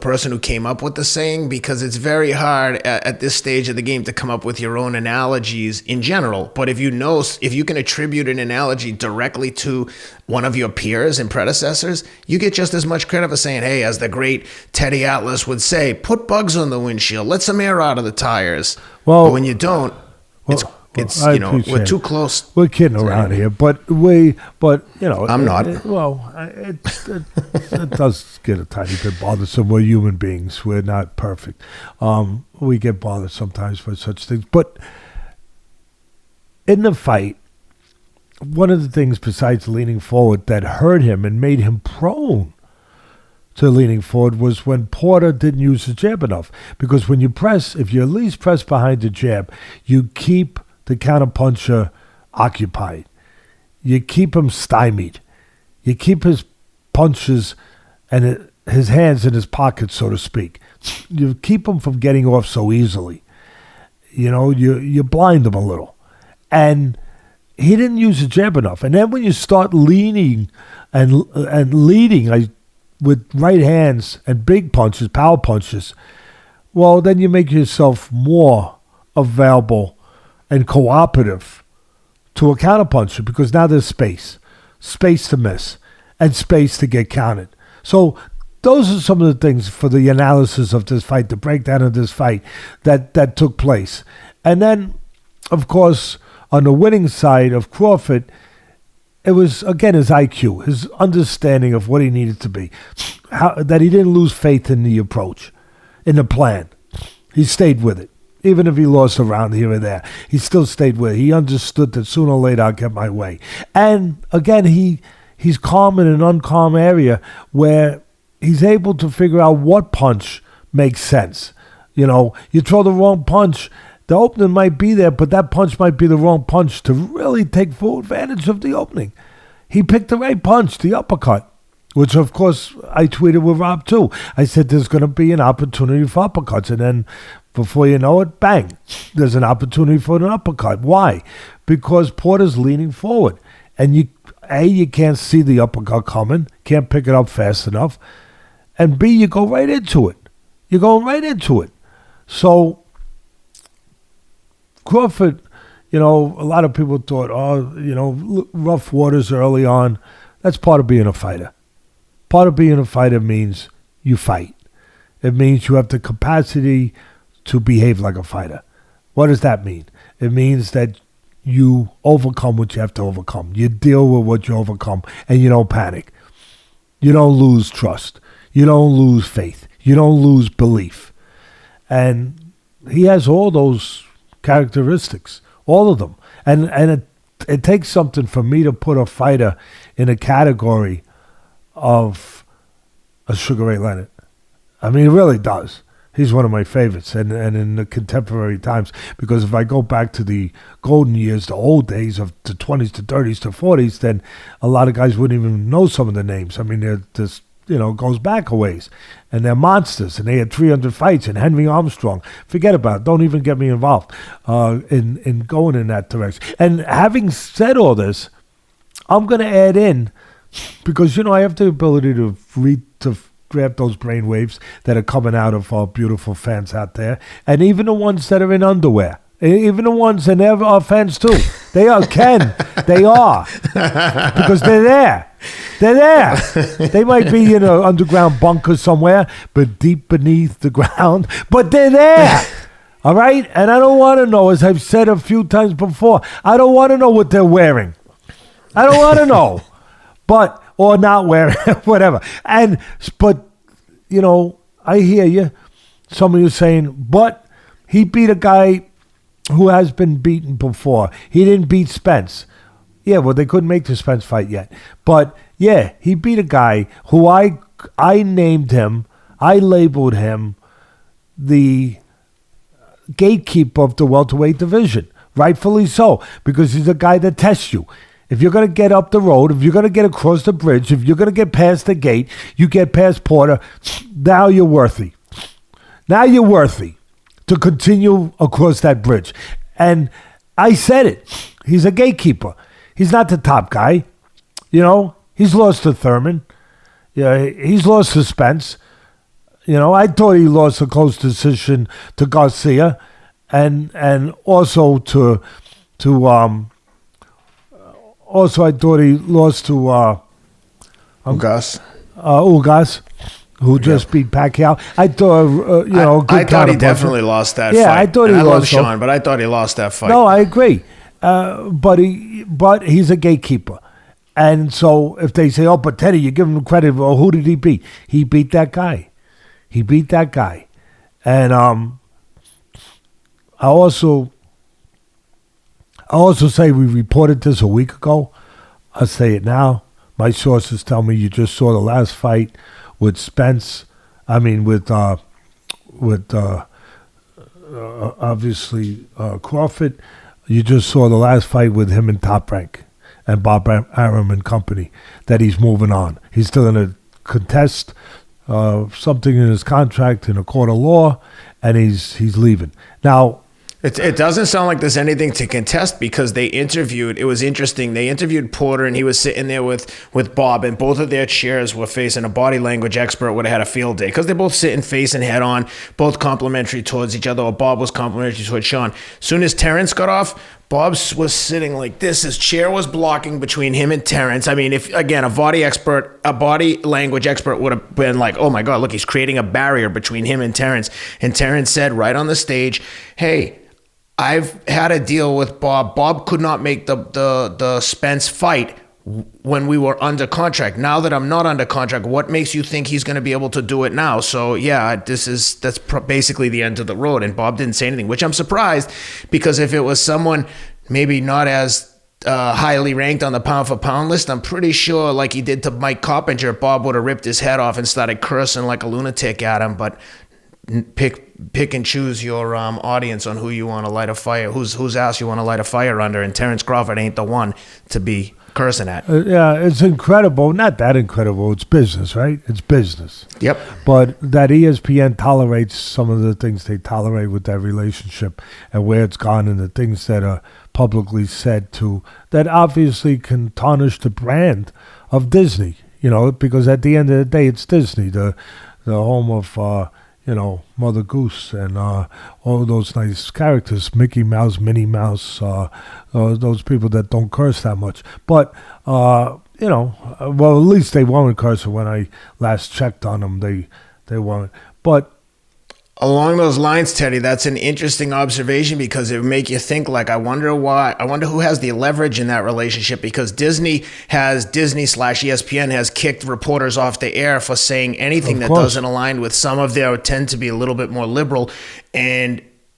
person who came up with the saying, because it's very hard at this stage of the game to come up with your own analogies in general. But if you can attribute an analogy directly to one of your peers and predecessors, you get just as much credit for saying, hey, as the great Teddy Atlas would say, put bugs on the windshield, let some air out of the tires. Well, but when you don't, it's you know, we're too close. We're kidding around here, but you know, I'm not. It does get a tiny bit bothersome. We're human beings. We're not perfect. We get bothered sometimes by such things. But in the fight, one of the things besides leaning forward that hurt him and made him prone to leaning forward was when Porter didn't use the jab enough. Because when you press, if you at least press behind the jab, you keep the counterpuncher occupied. You keep him stymied. You keep his punches and his hands in his pockets, so to speak. You keep him from getting off so easily. You blind him a little. And he didn't use the jab enough. And then when you start leaning and leading with right hands and big punches, power punches, well, then you make yourself more available and cooperative to a counterpuncher, because now there's space to miss, and space to get counted. So those are some of the things for the analysis of this fight, the breakdown of this fight that took place. And then, of course, on the winning side of Crawford, it was, again, his IQ, his understanding of what he needed to be, that he didn't lose faith in the approach, in the plan. He stayed with it. Even if he lost a round here or there, he still stayed with it. He understood that sooner or later I'll get my way. And again, he's calm in an uncalm area where he's able to figure out what punch makes sense. You throw the wrong punch, the opening might be there, but that punch might be the wrong punch to really take full advantage of the opening. He picked the right punch, the uppercut, which, of course, I tweeted with Rob, too. I said there's going to be an opportunity for uppercuts, and then before you know it, bang, there's an opportunity for an uppercut. Why? Because Porter's leaning forward, and you can't see the uppercut coming, can't pick it up fast enough, and B, you go right into it. You're going right into it. So Crawford, a lot of people thought, rough waters early on. That's part of being a fighter. Part of being a fighter means you fight. It means you have the capacity to behave like a fighter. What does that mean? It means that you overcome what you have to overcome. You deal with what you overcome, and you don't panic. You don't lose trust. You don't lose faith. You don't lose belief. And he has all those characteristics, all of them. And it takes something for me to put a fighter in a category of a Sugar Ray Leonard. I mean, it really does. He's one of my favorites, and in the contemporary times, because if I go back to the golden years, the old days of the 20s to 30s to 40s, then a lot of guys wouldn't even know some of the names. I mean, they're just, goes back a ways, and they're monsters, and they had 300 fights, and Henry Armstrong, forget about it, don't even get me involved in going in that direction. And having said all this, I'm going to add in, because, I have the ability to grab those brain waves that are coming out of our beautiful fans out there, and even the ones that are in underwear, even the ones, and they're our fans too. They are, Ken. They are, because they're there. They're there. They might be in an underground bunker somewhere, but deep beneath the ground. But they're there. All right? And I don't want to know, as I've said a few times before, I don't want to know what they're wearing. I don't want to know. Or not wearing, whatever. But, I hear you. Some of you saying, but he beat a guy who has been beaten before. He didn't beat Spence. Yeah, well, they couldn't make the Spence fight yet. But, yeah, he beat a guy who I named him, I labeled him the gatekeeper of the welterweight division. Rightfully so, because he's a guy that tests you. If you're going to get up the road, if you're going to get across the bridge, if you're going to get past the gate, you get past Porter, now you're worthy. Now you're worthy to continue across that bridge. And I said it. He's a gatekeeper. He's not the top guy. He's lost to Thurman. Yeah, he's lost to Spence. I thought he lost a close decision to Garcia, and also to also I thought he lost to Ugas. Ugas, who just beat Pacquiao. I thought I thought he definitely lost that fight. Yeah, I thought he lost. I love Shawn, but I thought he lost that fight. No, I agree. But he's a gatekeeper. And so if they say, oh, but Teddy, you give him credit, well, who did he beat? He beat that guy. And I also say we reported this a week ago. I'll say it now. My sources tell me you just saw the last fight with Spence. I mean, with obviously Crawford. You just saw the last fight with him and Top Rank. and Bob Arum and company, that he's moving on. He's still going to contest something in his contract in a court of law, and he's leaving. Now, it doesn't sound like there's anything to contest because they interviewed. It was interesting. They interviewed Porter, and he was sitting there with Bob, and both of their chairs were facing a body language expert. Would have had a field day because they're both sitting facing head on, both complimentary towards each other. Or Bob was complimentary towards Shawn. Soon as Terence got off, Bob was sitting like this. His chair was blocking between him and Terence. I mean, if again a body language expert would have been like, "Oh my God, look, he's creating a barrier between him and Terence." And Terence said right on the stage, "Hey, I've had a deal with Bob. Bob could not make the Spence fight when we were under contract. Now that I'm not under contract, what makes you think he's going to be able to do it now?" So yeah, that's basically the end of the road. And Bob didn't say anything, which I'm surprised, because if it was someone maybe not as highly ranked on the pound for pound list, I'm pretty sure, like he did to Mike Coppinger, Bob would have ripped his head off and started cursing like a lunatic at him. But pick and choose your audience on who you want to light a fire, whose ass you want to light a fire under, and Terence Crawford ain't the one to be cursing at. Yeah, it's incredible. Not that incredible. It's business, right? It's business. Yep. But that ESPN tolerates some of the things they tolerate with that relationship and where it's gone, and the things that are publicly said to that obviously can tarnish the brand of Disney. Because at the end of the day, it's Disney, the home of Mother Goose and all those nice characters, Mickey Mouse, Minnie Mouse, those people that don't curse that much. But, well, at least they weren't cursing when I last checked on them. They weren't. But along those lines, Teddy, that's an interesting observation, because it would make you think, like, I wonder who has the leverage in that relationship, because Disney/ESPN has kicked reporters off the air for saying anything that doesn't align with some of their tend to be a little bit more liberal.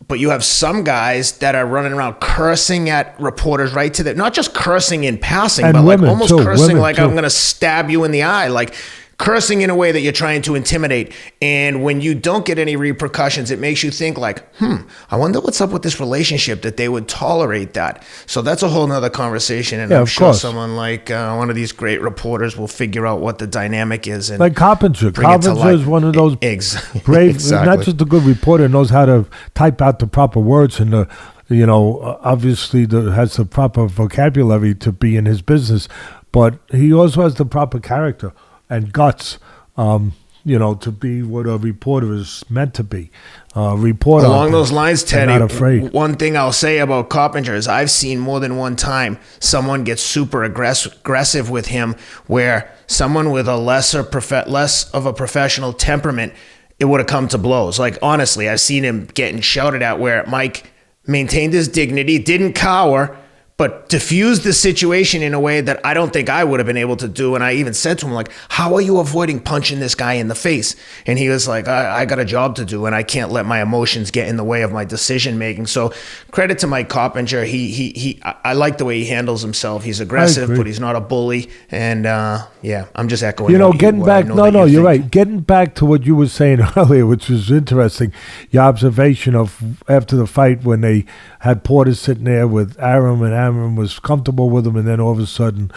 But you have some guys that are running around cursing at reporters right to the, not just cursing in passing, and but like almost too, cursing like too. I'm going to stab you in the eye, like cursing in a way that you're trying to intimidate. And when you don't get any repercussions, it makes you think like, I wonder what's up with this relationship that they would tolerate that. So that's a whole nother conversation. And I'm sure someone like one of these great reporters will figure out what the dynamic is. And like Coppinger. Coppinger is one of those brave, exactly. Not just a good reporter, knows how to type out the proper words and obviously has the proper vocabulary to be in his business, but he also has the proper character and guts, to be what a reporter is meant to be. Along those lines, Teddy, not afraid. One thing I'll say about Coppinger is I've seen more than one time someone get super aggressive with him, where someone with a less of a professional temperament, it would have come to blows. Like, honestly, I've seen him getting shouted at where Mike maintained his dignity, didn't cower, but diffused the situation in a way that I don't think I would have been able to do. And I even said to him, like, how are you avoiding punching this guy in the face? And he was like, I got a job to do, and I can't let my emotions get in the way of my decision making. So credit to Mike Coppinger. I like the way he handles himself. He's aggressive, but he's not a bully. And I'm just echoing. Getting back. You're right. Getting back to what you were saying earlier, which was interesting. Your observation of after the fight when they had Porter sitting there with Arum, and Arum was comfortable with him, and then all of a sudden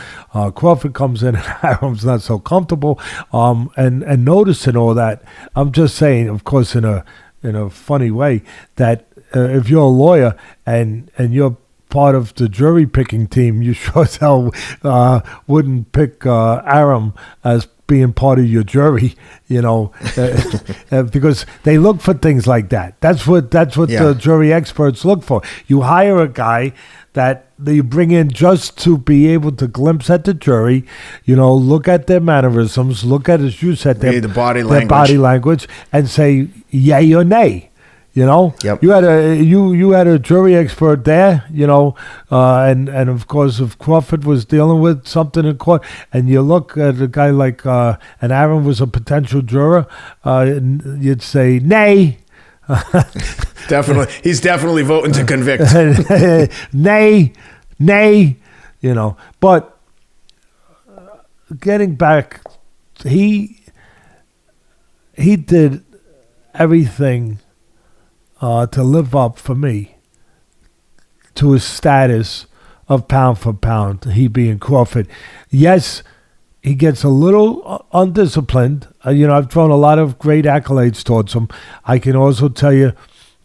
Crawford comes in and Arum's not so comfortable, and noticing all that. I'm just saying, of course, in a funny way, that if you're a lawyer and you're part of the jury picking team, you sure as hell wouldn't pick Arum as being part of your jury, because they look for things like that. That's what the jury experts look for. You hire a guy that you bring in just to be able to glimpse at the jury, look at their mannerisms, look at, as you said, their body language, and say yay or nay. Yep. You had a jury expert there, and of course, if Crawford was dealing with something in court, and you look at a guy like and Arum was a potential juror, you'd say nay. Definitely, he's definitely voting to convict. nay, But getting back, he did everything to live up, for me, to his status of pound for pound, he being Crawford. Yes, he gets a little undisciplined. I've thrown a lot of great accolades towards him. I can also tell you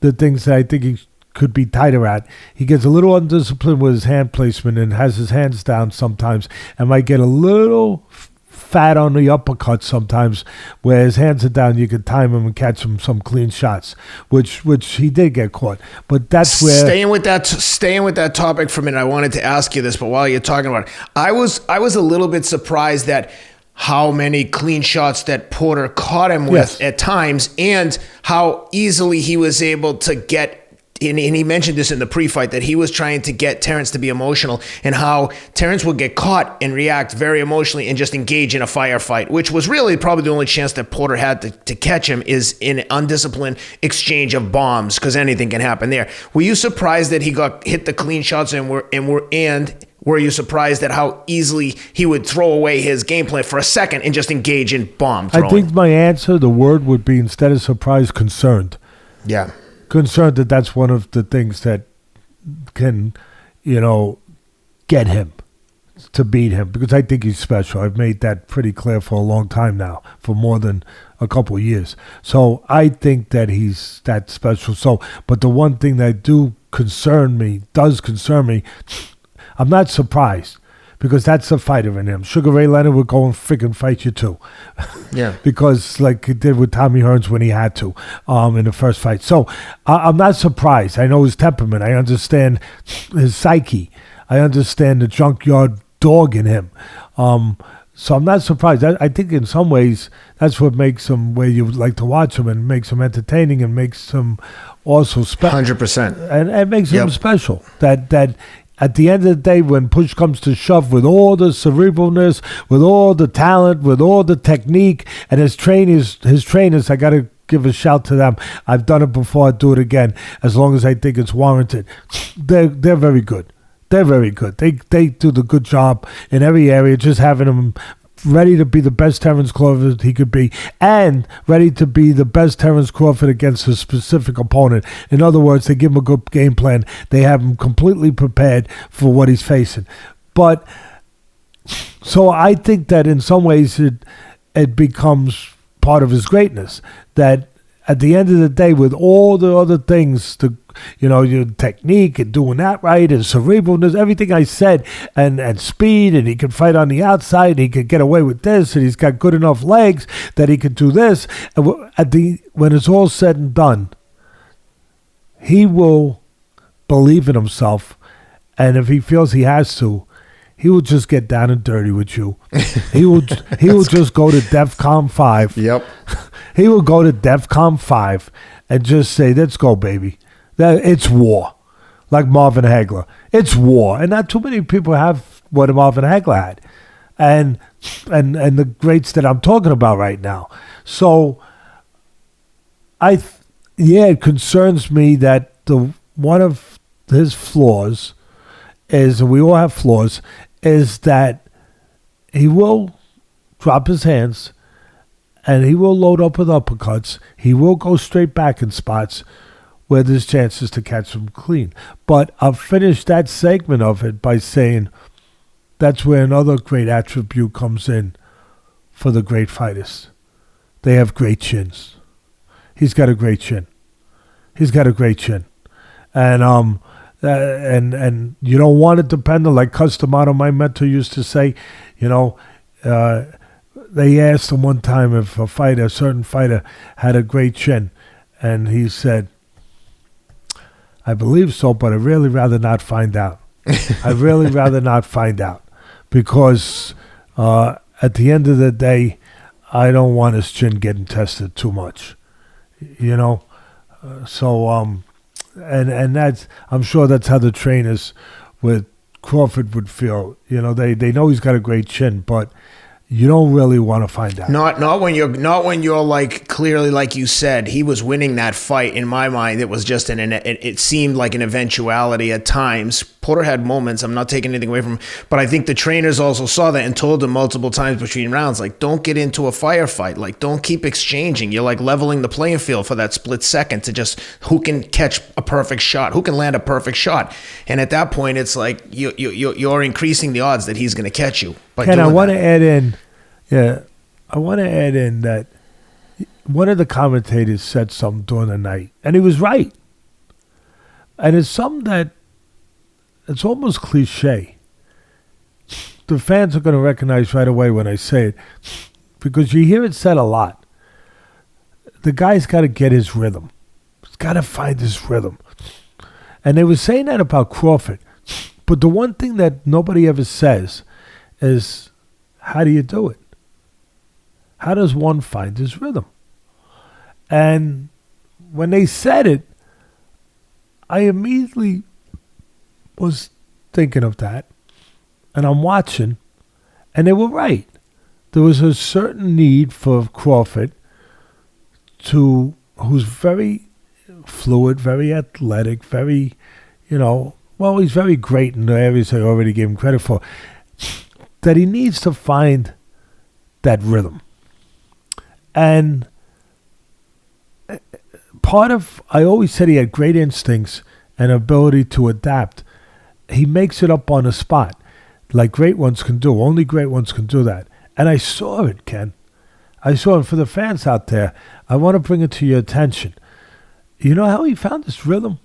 the things that I think he could be tighter at. He gets a little undisciplined with his hand placement and has his hands down sometimes, and might get a little fat on the uppercut sometimes, where his hands are down. You could time him and catch him some clean shots, which he did get caught. But that's where staying with that topic for a minute. I wanted to ask you this, but while you're talking about it, I was a little bit surprised that how many clean shots that Porter caught him with at times, and how easily he was able to get. And he mentioned this in the pre-fight, that he was trying to get Terence to be emotional, and how Terence would get caught and react very emotionally and just engage in a firefight, which was really probably the only chance that Porter had to catch him, is in an undisciplined exchange of bombs, because anything can happen there. Were you surprised that he got hit the clean shots, and were you surprised at how easily he would throw away his game plan for a second and just engage in bomb throwing? I think my answer, the word would be, instead of surprised, concerned. Yeah. Concerned that that's one of the things that can, get him to beat him, because I think he's special. I've made that pretty clear for a long time now, for more than a couple of years. So I think that he's that special. So, but the one thing that does concern me, I'm not surprised, because that's a fighter in him. Sugar Ray Leonard would go and freaking fight you too. Yeah. Because like he did with Tommy Hearns when he had to in the first fight. So I'm not surprised. I know his temperament. I understand his psyche. I understand the junkyard dog in him. So I'm not surprised. I think in some ways that's what makes him where you like to watch him, and makes him entertaining, and makes him also special. 100%. And makes him special. That at the end of the day, when push comes to shove, with all the cerebralness, with all the talent, with all the technique, and his trainers, I got to give a shout to them. I've done it before, I'd do it again, as long as I think it's warranted. They're very good. They're very good. They do the good job in every area, just having him ready to be the best Terence Crawford he could be, and ready to be the best Terence Crawford against a specific opponent. In other words, they give him a good game plan. They have him completely prepared for what he's facing. But so I think that in some ways it becomes part of his greatness, that at the end of the day, with all the other things, your technique and doing that right, and cerebralness, everything I said, and speed, and he can fight on the outside, and he can get away with this, and he's got good enough legs that he can do this. And when it's all said and done, he will believe in himself, and if he feels he has to, he will just get down and dirty with you. He will just go to DEFCON 5. Yep. He will go to DEFCON 5 and just say, "Let's go, baby. It's war." Like Marvin Hagler. It's war. And not too many people have what Marvin Hagler had. And the greats that I'm talking about right now. So it concerns me that one of his flaws is, and we all have flaws, is that he will drop his hands, and he will load up with uppercuts. He will go straight back in spots where there's chances to catch him clean. But I'll finish that segment of it by saying that's where another great attribute comes in for the great fighters. They have great chins. He's got a great chin. And and you don't want it dependent, like Customato, my mentor, used to say. They asked him one time if a certain fighter had a great chin, and he said, "I believe so, but I'd really rather not find out. I'd really rather not find out, because at the end of the day, I don't want his chin getting tested too much, So and that's, I'm sure that's how the trainers with Crawford would feel. They know he's got a great chin, but you don't really want to find out. Not when you're like, clearly, like you said, he was winning that fight. In my mind, it was just it seemed like an eventuality at times. Porter had moments. I'm not taking anything away from him, but I think the trainers also saw that and told him multiple times between rounds, like, don't get into a firefight. Like, don't keep exchanging. You're like leveling the playing field for that split second to just who can catch a perfect shot, who can land a perfect shot. And at that point, it's like you're increasing the odds that he's going to catch you. Ken, I want to add in, that one of the commentators said something during the night, and he was right. And it's something that it's almost cliche. The fans are going to recognize right away when I say it, because you hear it said a lot. The guy's got to get his rhythm. He's got to find his rhythm. And they were saying that about Crawford. But the one thing that nobody ever says is, how do you do it? How does one find his rhythm? And when they said it, I immediately was thinking of that. And I'm watching, and they were right. There was a certain need for Crawford, who's very fluid, very athletic, very, he's very great in the areas I already gave him credit for, that he needs to find that rhythm. And I always said he had great instincts and ability to adapt. He makes it up on the spot, like great ones can do. Only great ones can do that. And I saw it, Ken. I saw it. For the fans out there, I want to bring it to your attention. You know how he found this rhythm?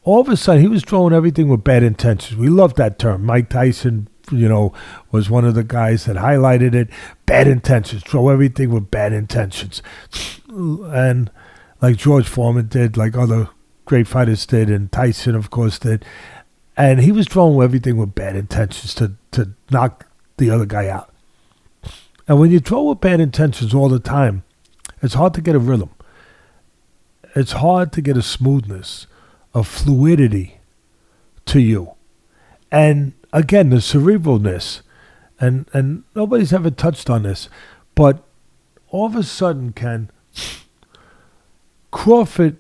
All of a sudden, he was throwing everything with bad intentions. We love that term. Mike Tyson, was one of the guys that highlighted it. Bad intentions. Throw everything with bad intentions. And like George Foreman did, like other great fighters did, and Tyson, of course, did. And he was throwing everything with bad intentions to knock the other guy out. And when you throw with bad intentions all the time, it's hard to get a rhythm. It's hard to get a smoothness, a fluidity to you. And again, the cerebralness, and nobody's ever touched on this, but all of a sudden, Ken, Crawford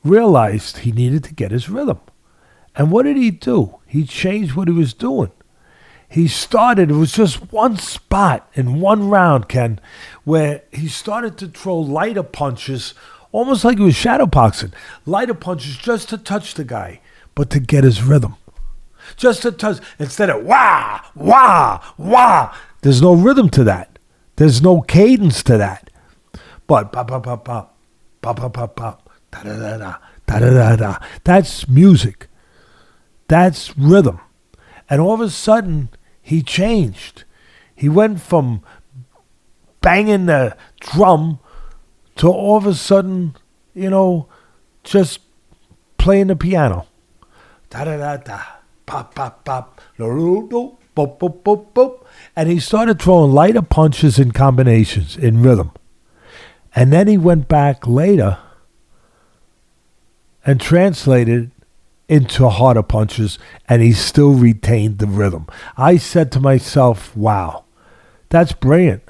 realized he needed to get his rhythm. And what did he do? He changed what he was doing. He started, it was just one spot in one round, Ken, where he started to throw lighter punches, almost like he was shadow boxing. Lighter punches just to touch the guy, but to get his rhythm. Just to touch, instead of wah, wah, wah. There's no rhythm to that. There's no cadence to that. But pop, pop, pop, pop, pop, pop, pop, pop, da da da da, da da da da. That's music. That's rhythm. And all of a sudden, he changed. He went from banging the drum to all of a sudden, just playing the piano. Da da da da, pop pop pop, do do, boop boop boop boop, and he started throwing lighter punches and combinations in rhythm. And then he went back later and translated into harder punches, and he still retained the rhythm. I said to myself, wow, that's brilliant.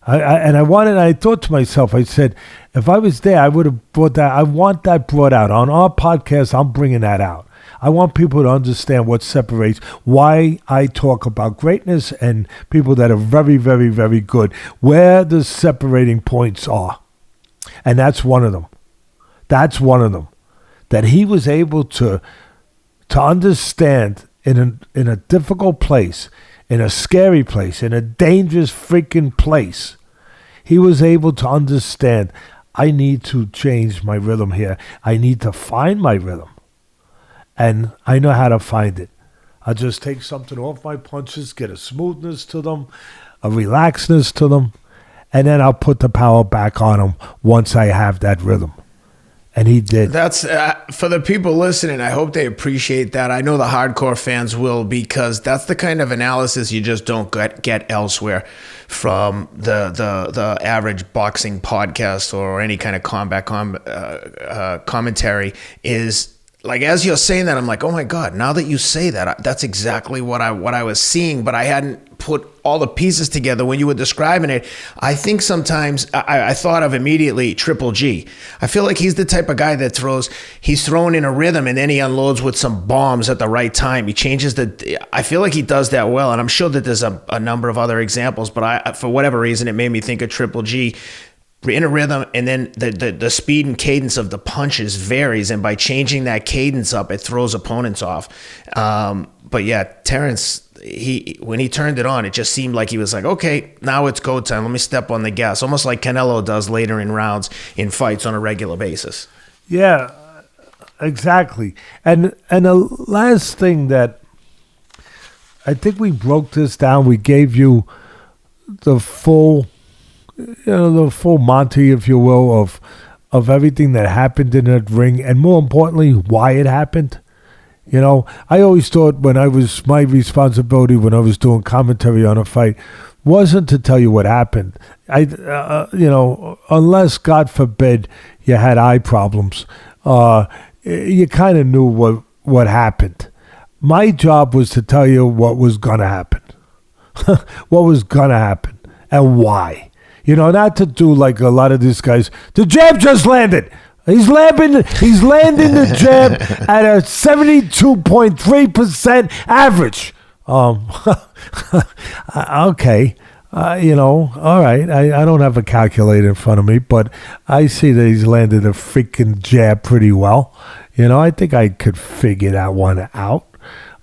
I thought to myself, I said, if I was there, I would have brought that. I want that brought out. On our podcast, I'm bringing that out. I want people to understand what separates, why I talk about greatness and people that are very, very, very good, where the separating points are. And that's one of them. That's one of them. That he was able to understand in a difficult place, in a scary place, in a dangerous freaking place. He was able to understand, I need to change my rhythm here. I need to find my rhythm. And I know how to find it. I'll just take something off my punches, get a smoothness to them, a relaxedness to them, and then I'll put the power back on them once I have that rhythm. And he did. That's for the people listening. I hope they appreciate that. I know the hardcore fans will, because that's the kind of analysis you just don't get elsewhere from the average boxing podcast or any kind of combat commentary. Is like, as you're saying that, I'm like, oh my God! Now that you say that, that's exactly what I was seeing, but I hadn't put all the pieces together when you were describing it. I think sometimes I thought of immediately Triple G. I feel like he's the type of guy that he's thrown in a rhythm and then he unloads with some bombs at the right time. He changes I feel like he does that well. And I'm sure that there's a number of other examples, but for whatever reason, it made me think of Triple G in a rhythm, and then the speed and cadence of the punches varies, and by changing that cadence up, it throws opponents off. But yeah, Terence, when he turned it on, it just seemed like he was like, okay, now it's go time. Let me step on the gas, almost like Canelo does later in rounds in fights on a regular basis. Yeah, exactly. And the last thing that I think we broke this down, we gave you the full Monty, if you will, of everything that happened in that ring, and more importantly, why it happened. I always thought my responsibility when I was doing commentary on a fight wasn't to tell you what happened. Unless, God forbid, you had eye problems, you kind of knew what happened. My job was to tell you what was going to happen, what was going to happen, and why. Not to do like a lot of these guys. The jab just landed. He's landing the jab at a 72.3% average. Okay. All right. I don't have a calculator in front of me, but I see that he's landed a freaking jab pretty well. I think I could figure that one out.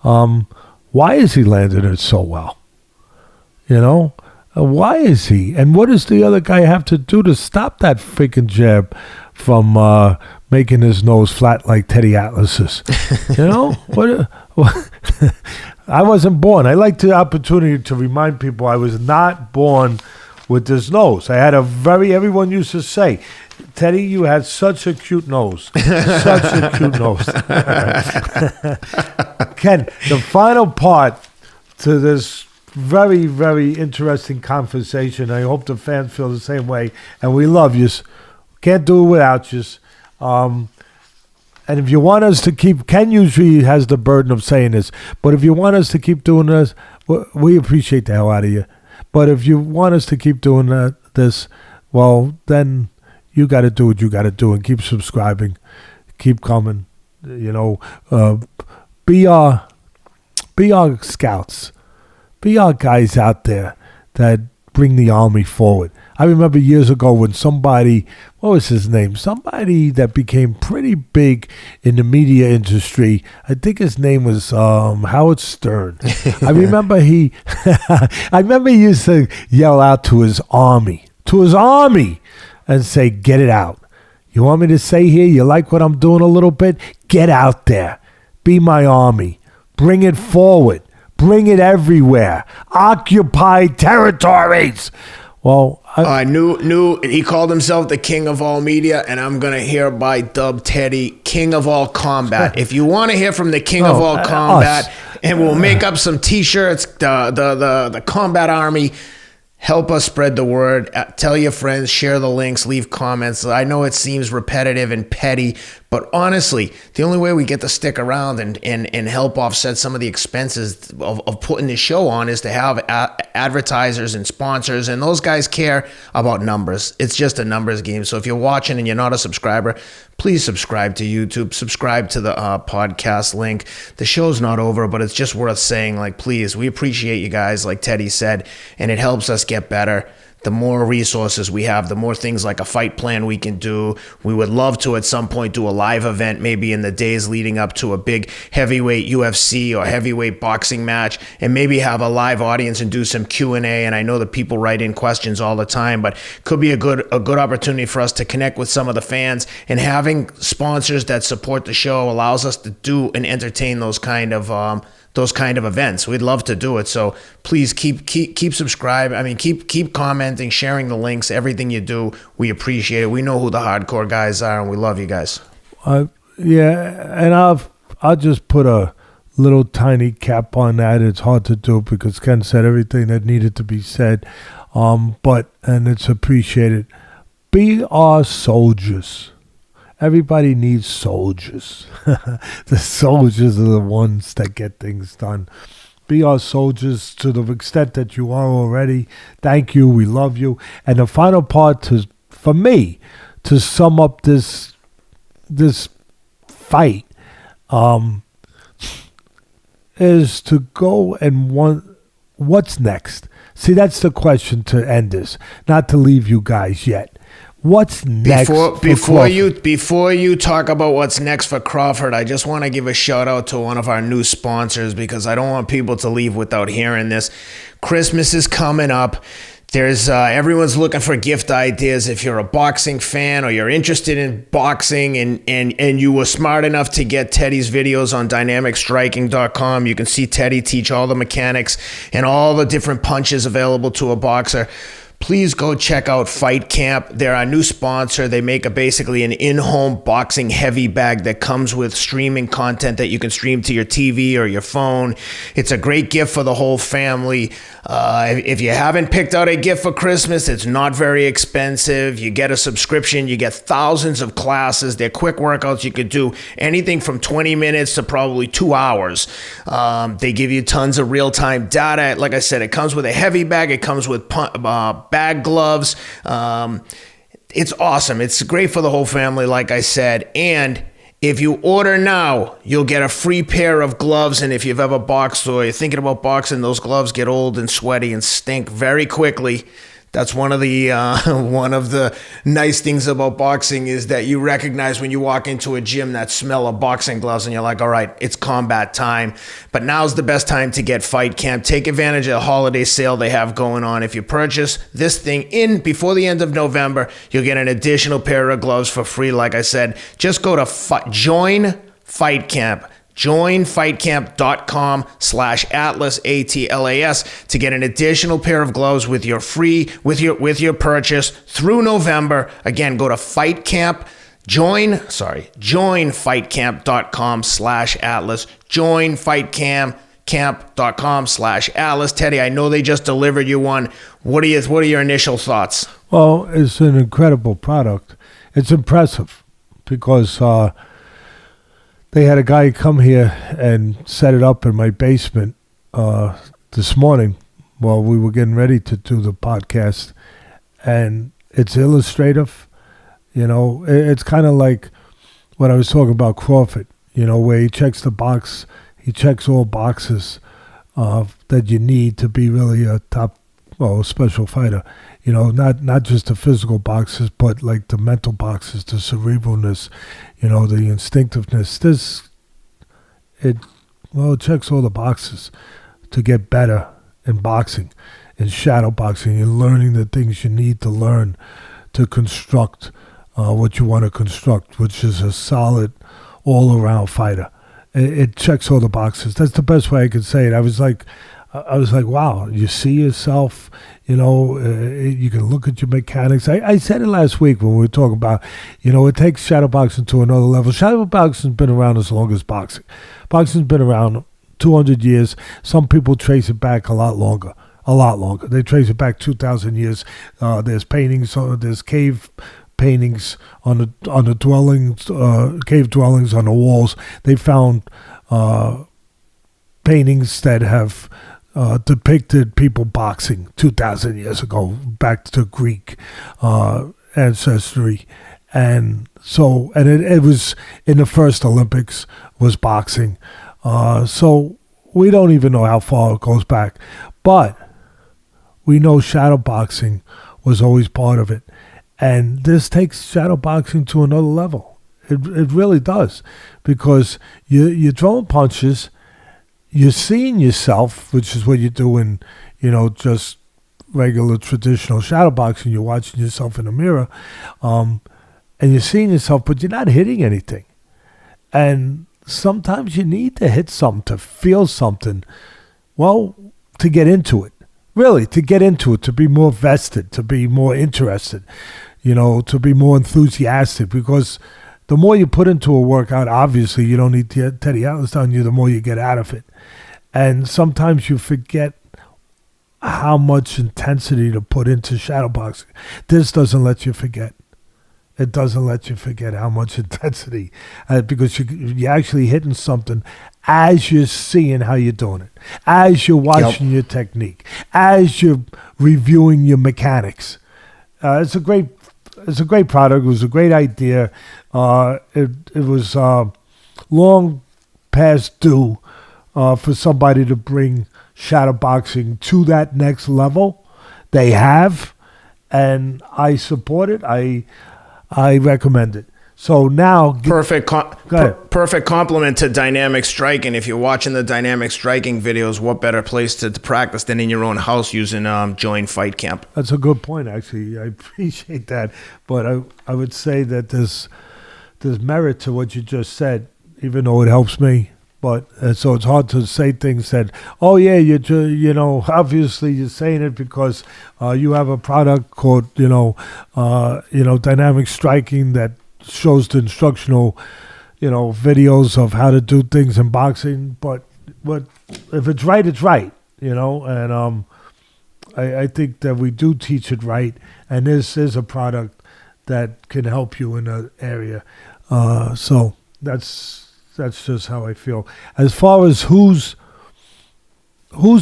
Why is he landing it so well? Why is he? And what does the other guy have to do to stop that freaking jab from making his nose flat like Teddy Atlas's? What? I wasn't born. I like the opportunity to remind people I was not born with this nose. I had everyone used to say, Teddy, you had such a cute nose. Such a cute nose. Ken, the final part to this very, very interesting conversation. I hope the fans feel the same way. And we love you. Can't do it without you. And if you want us to keep, Ken usually has the burden of saying this, but if you want us to keep doing this, we appreciate the hell out of you. But if you want us to keep doing this, well, then you got to do what you got to do and keep subscribing, keep coming. Be our scouts. Be our guys out there that bring the army forward. I remember years ago when somebody, what was his name? Somebody that became pretty big in the media industry. I think his name was Howard Stern. I remember he used to yell out to his army, and say, "Get it out. You want me to say here? You like what I'm doing a little bit? Get out there. Be my army. Bring it forward. Bring it everywhere. Occupy territories." Well, I knew he called himself the king of all media, and I'm going to hereby dub Teddy king of all combat. If you want to hear from the king of all combat, and we'll make up some T-shirts, the combat army, help us spread the word. Tell your friends, share the links, leave comments. I know it seems repetitive and petty, but honestly, the only way we get to stick around and help offset some of the expenses of putting this show on is to have advertisers and sponsors, and those guys care about numbers. It's just a numbers game. So if you're watching and you're not a subscriber, please subscribe to YouTube, subscribe to the podcast link. The show's not over, but it's just worth saying, like, please, we appreciate you guys, like Teddy said, and it helps us get better. The more resources we have, the more things like a fight plan we can do. We would love to at some point do a live event, maybe in the days leading up to a big heavyweight UFC or heavyweight boxing match, and maybe have a live audience and do some Q&A. And I know that people write in questions all the time, but could be a good opportunity for us to connect with some of the fans. And having sponsors that support the show allows us to do and entertain those kind of events. We'd love to do it. So please keep subscribing. I mean, keep commenting, sharing the links, everything you do. We appreciate it. We know who the hardcore guys are, and we love you guys. Yeah, and I'll just put a little tiny cap on that. It's hard to do because Ken said everything that needed to be said. And it's appreciated. Be our soldiers. Everybody needs soldiers. The soldiers are the ones that get things done. Be our soldiers to the extent that you are already. Thank you. We love you. And the final part for me to sum up this fight is to go and what's next? See, that's the question to end this, not to leave you guys yet. What's next before you talk about what's next for Crawford, I just want to give a shout out to one of our new sponsors because I don't want people to leave without hearing this. Christmas is coming up. There's everyone's looking for gift ideas. If you're a boxing fan or you're interested in boxing and you were smart enough to get Teddy's videos on dynamicstriking.com, you can see Teddy teach all the mechanics and all the different punches available to a boxer. Please go check out Fight Camp. They're our new sponsor. They make basically an in-home boxing heavy bag that comes with streaming content that you can stream to your TV or your phone. It's a great gift for the whole family. If you haven't picked out a gift for Christmas, it's not very expensive. You get a subscription. You get thousands of classes. They're quick workouts. You could do anything from 20 minutes to probably 2 hours. They give you tons of real-time data. Like I said, it comes with a heavy bag. It comes with bag gloves. It's awesome. It's great for the whole family, like I said. And if you order now, you'll get a free pair of gloves. And if you've ever boxed or you're thinking about boxing, those gloves get old and sweaty and stink very quickly. That's one of the nice things about boxing is that you recognize when you walk into a gym that smell of boxing gloves and you're like, all right, it's combat time. But now's the best time to get Fight Camp. Take advantage of the holiday sale they have going on. If you purchase this thing before the end of November, you'll get an additional pair of gloves for free. Like I said, just go to Join Fight Camp. JoinFightCamp.com/Atlas ATLAS to get an additional pair of gloves with your purchase through November. Again, go to Fight Camp. JoinFightCamp.com/Atlas. JoinFightCamp.com/Atlas. Teddy, I know they just delivered you one. What are your initial thoughts? Well, it's an incredible product. It's impressive because they had a guy come here and set it up in my basement this morning while we were getting ready to do the podcast. And it's illustrative. You know, it's kind of like what I was talking about Crawford, you know, where he checks the box. He checks all boxes that you need to be really a top, special fighter. You know, not just the physical boxes, but like the mental boxes, the cerebralness, you know, the instinctiveness. It checks all the boxes to get better in boxing, in shadow boxing. You're learning the things you need to learn to construct what you want to construct, which is a solid, all-around fighter. It checks all the boxes. That's the best way I could say it. I was like, wow, you see yourself, you know, you can look at your mechanics. I said it last week when we were talking about, you know, it takes shadow boxing to another level. Shadow boxing's been around as long as boxing. Boxing's been around 200 years. Some people trace it back a lot longer. They trace it back 2,000 years. There's paintings, there's cave paintings on the dwellings, cave dwellings on the walls. They found paintings that have depicted people boxing 2,000 years ago, back to Greek ancestry. And so, it was in the first Olympics was boxing. So we don't even know how far it goes back. But we know shadow boxing was always part of it. And this takes shadow boxing to another level. It really does. Because you're throwing punches, you're seeing yourself, which is what you do in, you know, just regular traditional shadow boxing. You're watching yourself in the mirror, and you're seeing yourself, but you're not hitting anything. And sometimes you need to hit something, to feel something, well, to get into it. Really, to get into it, to be more vested, to be more interested, you know, to be more enthusiastic. Because the more you put into a workout, obviously, you don't need Teddy Atlas telling you, the more you get out of it. And sometimes you forget how much intensity to put into shadow boxing. This doesn't let you forget. it doesn't let you forget how much intensity, because you're actually hitting something as you're seeing how you're doing it, as you're watching your technique, as you're reviewing your mechanics. It's a great product. It was a great idea. It was long past due for somebody to bring shadow boxing to that next level. They have, and I support it. I recommend it. So now, perfect compliment to dynamic striking. If you're watching the dynamic striking videos, what better place to practice than in your own house using Join Fight Camp? That's a good point, actually. I appreciate that, but I would say that there's merit to what you just said, even though it helps me. But so it's hard to say things that, oh yeah, obviously you're saying it because you have a product called dynamic striking that shows the instructional, videos of how to do things in boxing. But if it's right, it's right, and I think that we do teach it right, and this is a product that can help you in that area. So that's just how I feel. As far as who's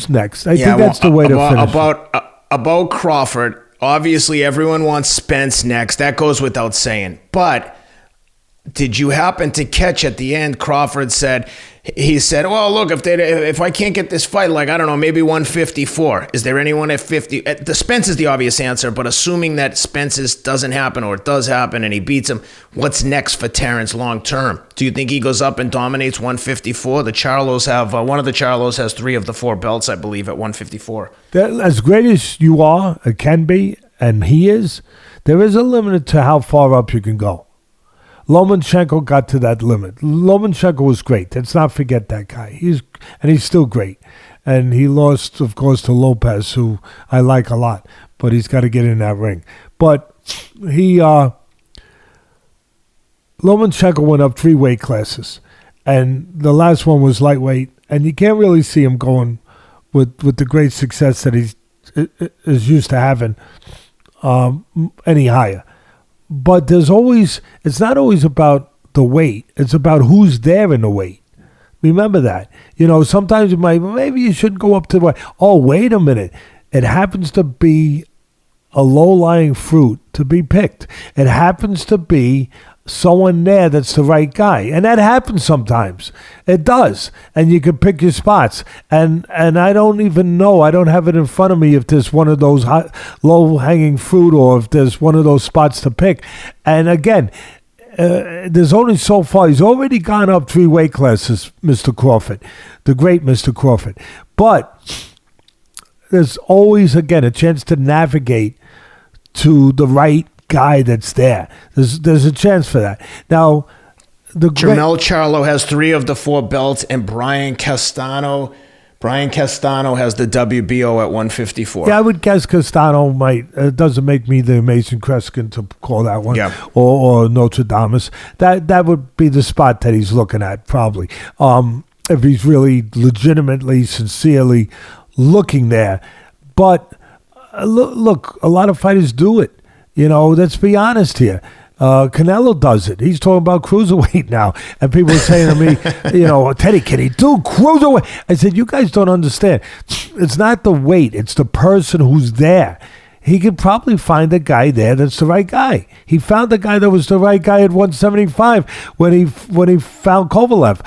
next, I think that's the way to finish. About Crawford, obviously everyone wants Spence next. That goes without saying. But did you happen to catch at the end, Crawford said, well, look, if I can't get this fight, like, I don't know, maybe 154. Is there anyone at 50? The Spence is the obvious answer, but assuming that Spence's doesn't happen or it does happen and he beats him, what's next for Terence long term? Do you think he goes up and dominates 154? The Charlos have, one of the Charlos has 3 of the 4 belts, I believe, at 154. As great as you are, it can be, and he is, there is a limit to how far up you can go. Lomachenko got to that limit. Lomachenko was great. Let's not forget that guy. He's still great. And he lost, of course, to Lopez, who I like a lot. But he's got to get in that ring. But Lomachenko went up 3 weight classes. And the last one was lightweight. And you can't really see him going with the great success that he is used to having any higher. But it's not always about the weight. It's about who's there in the weight. Remember that. Sometimes maybe you shouldn't go up to the weight. Oh, wait a minute. It happens to be a low-lying fruit to be picked. It happens to be someone there that's the right guy. And that happens sometimes. It does. And you can pick your spots. And I don't even know. I don't have it in front of me if there's one of those low-hanging fruit or if there's one of those spots to pick. And again, there's only so far. He's already gone up 3 weight classes, Mr. Crawford, the great Mr. Crawford. But there's always, again, a chance to navigate to the right guy that's there. There's a chance for that. Now, Jermell Charlo has 3 of the 4 belts, and Brian Castano has the WBO at 154. Yeah, I would guess Castano might. It doesn't make me the Mason Kreskin to call that one, yeah. or Notre Dame. That would be the spot that he's looking at, probably. If he's really legitimately, sincerely looking there. But look, a lot of fighters do it. Let's be honest here. Canelo does it. He's talking about cruiserweight now. And people are saying to me, Teddy, can he do cruiserweight? I said, you guys don't understand. It's not the weight. It's the person who's there. He could probably find a guy there that's the right guy. He found the guy that was the right guy at 175 when he found Kovalev,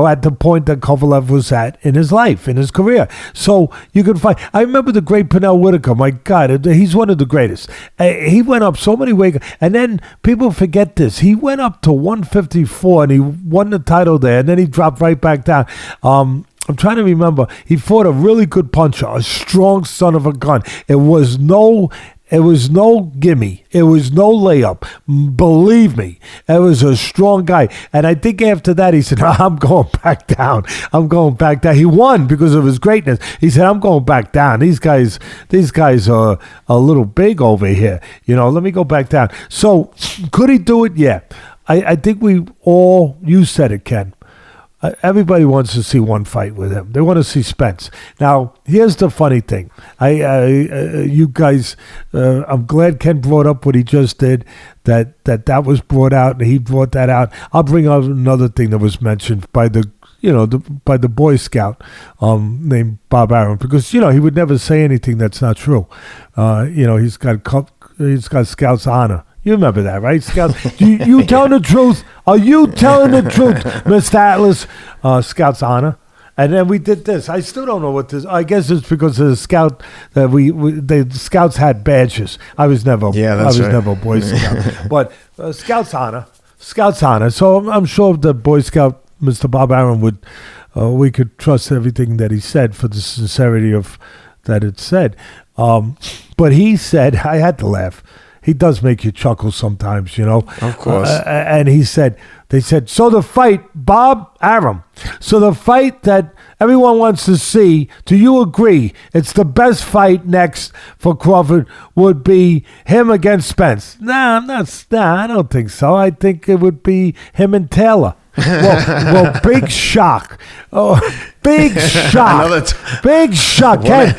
at the point that Kovalev was at in his life, in his career. So you could find. I remember the great Pernell Whitaker. My God, he's one of the greatest. He went up so many weight, and then people forget this. He went up to 154 and he won the title there, and then he dropped right back down. I'm trying to remember. He fought a really good puncher, a strong son of a gun. It was no gimme. It was no layup. Believe me, it was a strong guy. And I think after that, he said, I'm going back down. I'm going back down. He won because of his greatness. He said, I'm going back down. These guys are a little big over here. Let me go back down. So could he do it? Yeah. I think you said it, Ken. everybody wants to see one fight with him. They want to see Spence. Now, here's the funny thing. You guys, I'm glad Ken brought up what he just did, that was brought out, and he brought that out. I'll bring up another thing that was mentioned by the Boy Scout named Bob Arum, because, he would never say anything that's not true. He's got Scout's honor. You remember that, right, Scout? you telling the truth? Are you telling the truth, Mr. Atlas? Scout's honor. And then we did this. I still don't know what this. I guess it's because of the Scout that the Scouts had badges. I was never. Yeah, that's right. Never a Boy Scout. But Scout's honor. Scout's honor. So I'm sure the Boy Scout, Mr. Bob Arum, would. We could trust everything that he said for the sincerity of that it said. But he said, I had to laugh. He does make you chuckle sometimes, Of course. And they said, so the fight, Bob Arum, so the fight that everyone wants to see, do you agree it's the best fight next for Crawford would be him against Spence? Nah, I don't think so. I think it would be him and Taylor. Well, big shock. Oh, big shock. Big shock, Ken.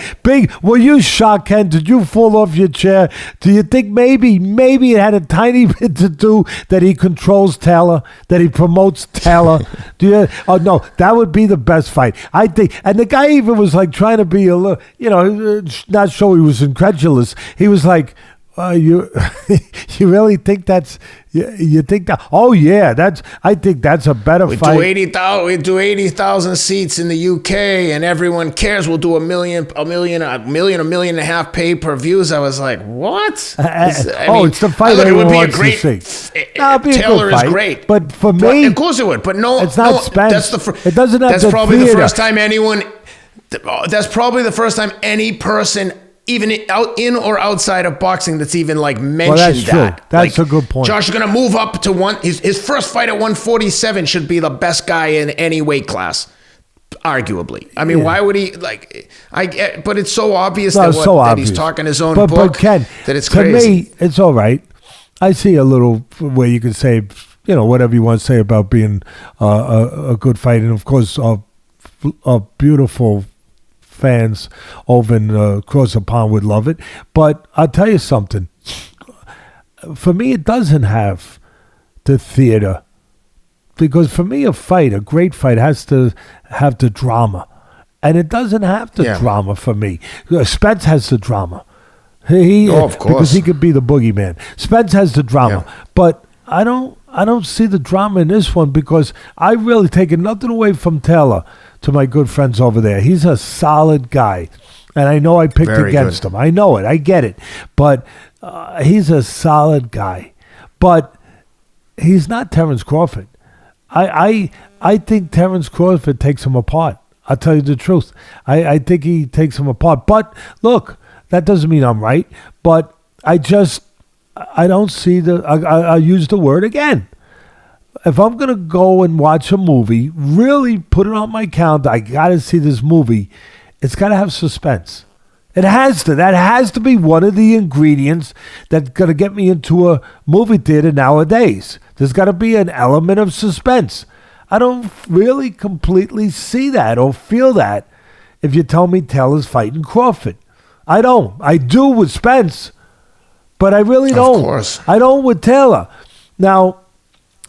Were you shocked, Ken? Did you fall off your chair? Do you think maybe it had a tiny bit to do that he controls Taylor, that he promotes Taylor? Oh, no, that would be the best fight. I think. And the guy even was like trying to be a little, not sure he was incredulous. He was like, you really think that's you think that? Oh yeah, I think that's a better fight. We do 80,000 seats in the UK, and everyone cares. We'll do a million and a half pay-per-views. I was like, what? It's the fight everyone wants to see. Taylor is great, but for me, of course it would. But no, it's not Spence. It doesn't have. That's probably the first time anyone. That's probably the first time any person, even in or outside of boxing, that's even mentioned that's that. True. That's a good point. Josh is going to move up to one. His first fight at 147 should be the best guy in any weight class, arguably. I mean, why would he but it's so obvious that he's talking his own book. But Ken, that it's crazy. To me, it's all right. I see a little way you can say, whatever you want to say about being a good fight, and of course, a beautiful fans over in across the pond would love it. But I'll tell you something. For me, it doesn't have the theater. Because for me, a great fight, has to have the drama. And it doesn't have the drama for me. Spence has the drama. Of course. Because he could be the boogeyman. Spence has the drama. Yeah. But I don't see the drama in this one, because I really taken nothing away from Taylor, to my good friends over there. He's a solid guy. And I know I picked against him. I know it. I get it. But he's a solid guy. But he's not Terence Crawford. I think Terence Crawford takes him apart. I'll tell you the truth. I think he takes him apart. But look, that doesn't mean I'm right. But I don't see I'll use the word again. If I'm going to go and watch a movie, really put it on my calendar, I got to see this movie, it's got to have suspense. It has to. That has to be one of the ingredients that's going to get me into a movie theater nowadays. There's got to be an element of suspense. I don't really completely see that or feel that if you tell me Taylor's fighting Crawford. I don't. I do with Spence, but I really don't. Of course. I don't with Taylor. Now,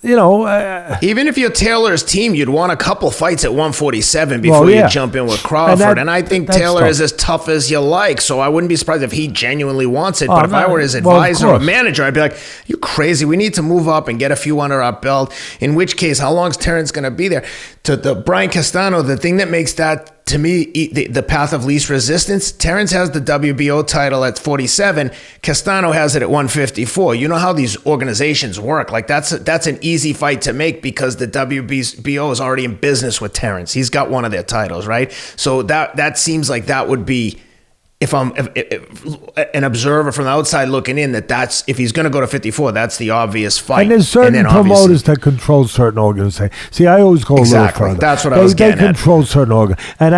even if you're Taylor's team, you'd want a couple fights at 147 before you jump in with Crawford. And I think Taylor is as tough as you like, so I wouldn't be surprised if he genuinely wants it. But if I were his advisor or manager, I'd be like, you crazy. We need to move up and get a few under our belt. In which case, how long is Terence going to be there? To the Brian Castano, the thing that makes that, to me, the path of least resistance, Terence has the WBO title at 47. Castano has it at 154. You know how these organizations work. That's an easy fight to make because the WBO is already in business with Terence. He's got one of their titles, right? So that seems like that would be, if I'm an observer from the outside looking in, that's if he's going to go to 54, that's the obvious fight. And there's certain promoters that control certain organizations. See, I always go a little further. That's what I was getting at. They control certain organizations. And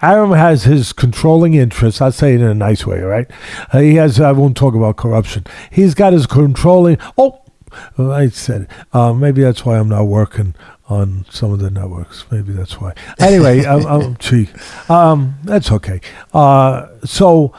Arum has his controlling interests. I'll say it in a nice way, right? He has. I won't talk about corruption. He's got his controlling. I said maybe that's why I'm not working on some of the networks. Maybe that's why. Anyway, that's okay. So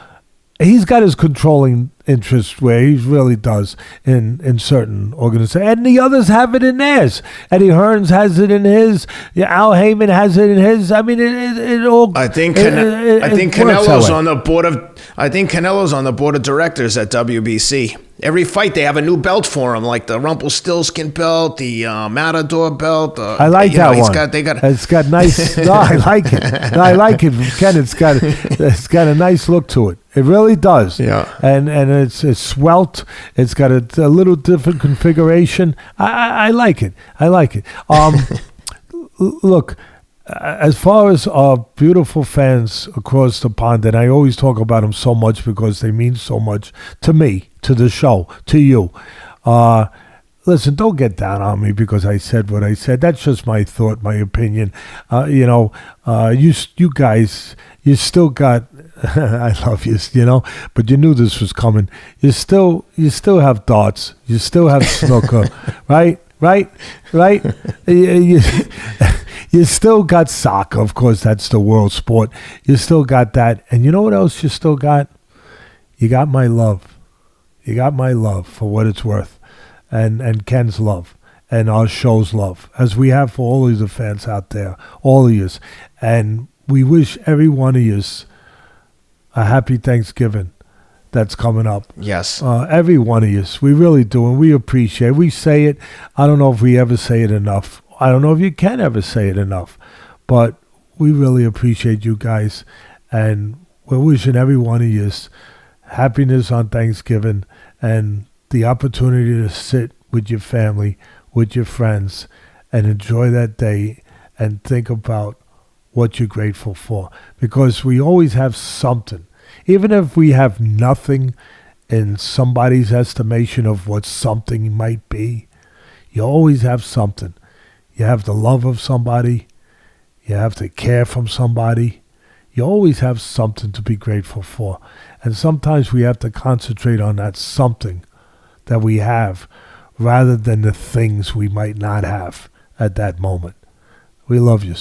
he's got his controlling interest where he really does in certain organizations, and the others have it in theirs. Eddie Hearns has it in his. Al Heyman has it in his. I mean, it all. I think Canelo's on the board of. I think Canelo's on the board of directors at WBC. Every fight they have a new belt for him, like the Rumpelstiltskin belt, the Matador belt. I like that one. It's got nice. No, I like it. No, I like it, Ken. It's got a nice look to it. It really does. Yeah. And it's svelte. It's got a little different configuration. I like it. I like it. Look, as far as our beautiful fans across the pond, and I always talk about them so much because they mean so much to me, to the show, to you. Listen, don't get down on me because I said what I said. That's just my thought, my opinion. You guys, you still got. I love you, but you knew this was coming. You still have darts. You still have snooker, right? You still got soccer, of course. That's the world sport. You still got that, and you know what else you still got? You got my love. You got my love for what it's worth, and Ken's love, and our show's love, as we have for all of the fans out there, all of you, and we wish every one of you a happy Thanksgiving that's coming up. Yes. Every one of you. We really do, and we appreciate it. We say it. I don't know if we ever say it enough. I don't know if you can ever say it enough, but we really appreciate you guys, and we're wishing every one of you happiness on Thanksgiving and the opportunity to sit with your family, with your friends, and enjoy that day and think about what you're grateful for, because we always have something. Even if we have nothing in somebody's estimation of what something might be, you always have something. You have the love of somebody. You have the care from somebody. You always have something to be grateful for. And sometimes we have to concentrate on that something that we have rather than the things we might not have at that moment. We love you.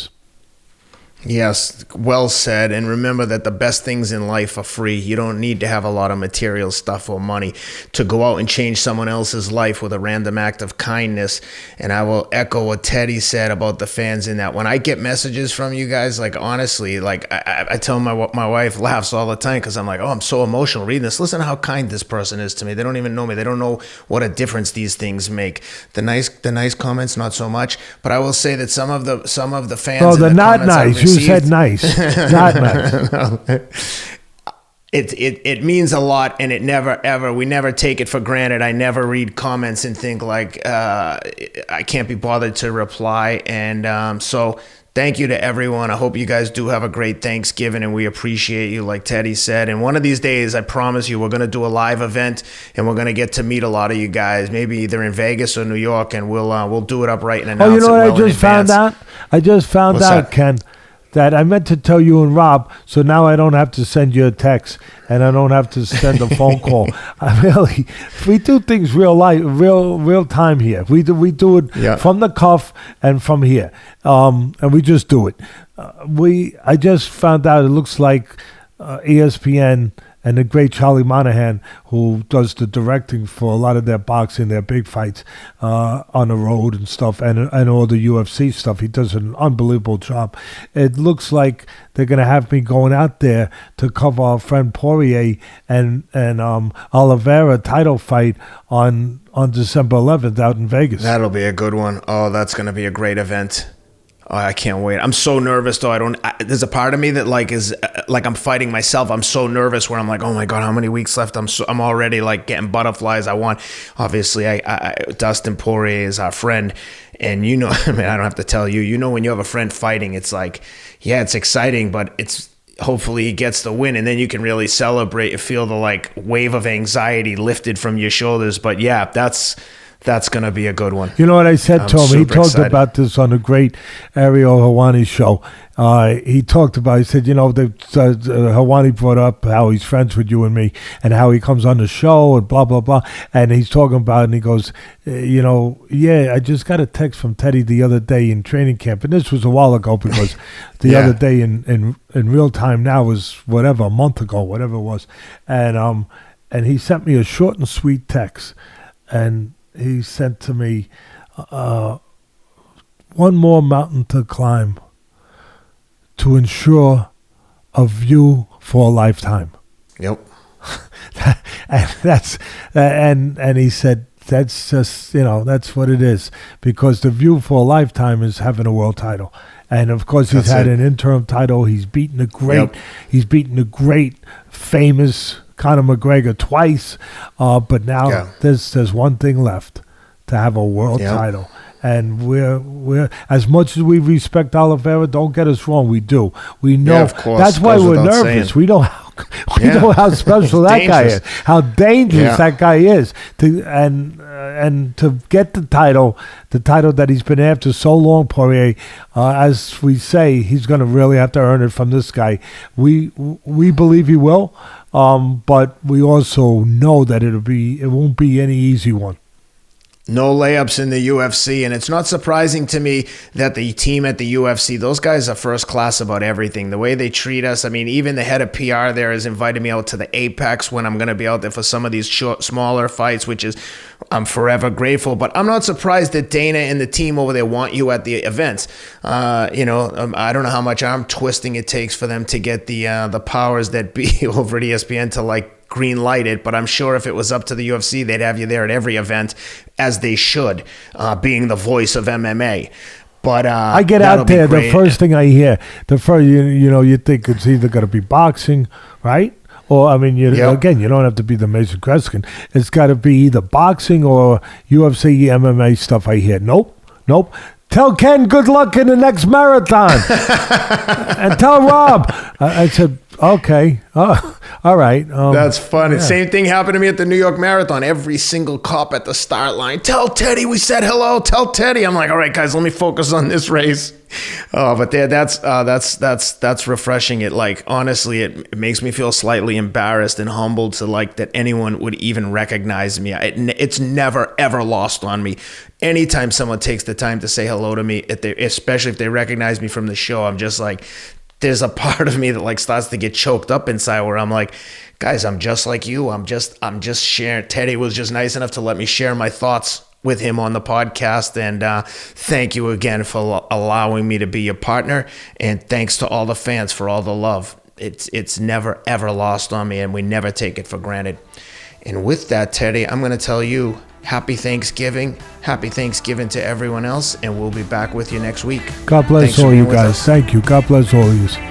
Yes, well said. And remember that the best things in life are free. You don't need to have a lot of material stuff or money to go out and change someone else's life with a random act of kindness. And I will echo what Teddy said about the fans in that. When I get messages from you guys, like, honestly, like I tell my wife laughs all the time because I'm like, oh, I'm so emotional reading this. Listen to how kind this person is to me. They don't even know me. They don't know what a difference these things make. The nice comments, not so much. But I will say that some of the fans. Oh, they're not nice. You said nice, not nice. No. It means a lot, and we never take it for granted. I never read comments and think like I can't be bothered to reply. And so thank you to everyone. I hope you guys do have a great Thanksgiving, and we appreciate you, like Teddy said. And one of these days, I promise you, we're going to do a live event, and we're going to get to meet a lot of you guys, maybe either in Vegas or New York, and we'll do it up right and announce it well in advance. Oh, you know what I just found out? I just found out, Ken, that I meant to tell you and Rob, so now I don't have to send you a text and I don't have to send a phone call. We do things real time here. We do it from the cuff and from here, and we just do it. I just found out it looks like ESPN and the great Charlie Monahan, who does the directing for a lot of their boxing, their big fights on the road and stuff, and all the UFC stuff. He does an unbelievable job. It looks like they're going to have me going out there to cover our friend Poirier and Oliveira title fight on December 11th out in Vegas. That'll be a good one. Oh, that's going to be a great event. Oh, I can't wait. I'm so nervous though. There's a part of me that is I'm fighting myself. I'm so nervous where I'm like, oh my God, how many weeks left? I'm already like getting butterflies. Obviously Dustin Poirier is our friend, and I don't have to tell you, when you have a friend fighting, it's like, yeah, it's exciting, but hopefully he gets the win, and then you can really celebrate. You feel the wave of anxiety lifted from your shoulders. But yeah, That's going to be a good one. You know what I said to him? He super talked excited. about this on the great Ariel Helwani show. He said, Helwani brought up how he's friends with you and me and how he comes on the show and blah, blah, blah. And he's talking about it and he goes, I just got a text from Teddy the other day in training camp. And this was a while ago because the other day in real time now was a month ago, whatever it was. And he sent me a short and sweet text. And he sent to me, one more mountain to climb to ensure a view for a lifetime. Yep. And he said, that's just, that's what it is. Because the view for a lifetime is having a world title. And of course he's had an interim title. He's beaten the great, famous Conor McGregor twice, but now there's one thing left, to have a world title. And we're as much as we respect Oliveira, don't get us wrong, we do. We know. Yeah, of course. That's why we're nervous. Saying. We know how special that guy is, how dangerous that guy is, and to get the title that he's been after so long, Poirier. As we say, he's going to really have to earn it from this guy. We believe he will, but we also know that it won't be any easy one. No layups in the UFC, and it's not surprising to me that the team at the UFC, those guys are first class about everything. The way they treat us, I mean, even the head of PR there has invited me out to the Apex when I'm going to be out there for some of these smaller fights, which is, I'm forever grateful. But I'm not surprised that Dana and the team over there want you at the events. I don't know how much arm twisting it takes for them to get the powers that be over at ESPN to green light it, but I'm sure if it was up to the UFC, they'd have you there at every event, as they should, being the voice of MMA. But I get out there, the first thing I hear, you think it's either going to be boxing, right? Or, I mean, again, you don't have to be the Mason Kreskin. It's got to be either boxing or UFC MMA stuff I hear. Nope. Tell Ken good luck in the next marathon. And tell Rob. I said, okay. All right. That's funny. Yeah. Same thing happened to me at the New York Marathon. Every single cop at the start line, tell Teddy we said hello. Tell Teddy. I'm like, all right, guys, let me focus on this race. Oh, but that's refreshing. It honestly, it makes me feel slightly embarrassed and humbled to that anyone would even recognize me. It's never ever lost on me. Anytime someone takes the time to say hello to me, especially if they recognize me from the show, I'm just like, there's a part of me that starts to get choked up inside where I'm like, guys, I'm just like you. I'm just sharing. Teddy was just nice enough to let me share my thoughts with him on the podcast. And thank you again for allowing me to be your partner. And thanks to all the fans for all the love. It's never, ever lost on me, and we never take it for granted. And with that, Teddy, I'm going to tell you, Happy Thanksgiving. Happy Thanksgiving to everyone else, and we'll be back with you next week. God bless all you guys. Thank you. God bless all of you.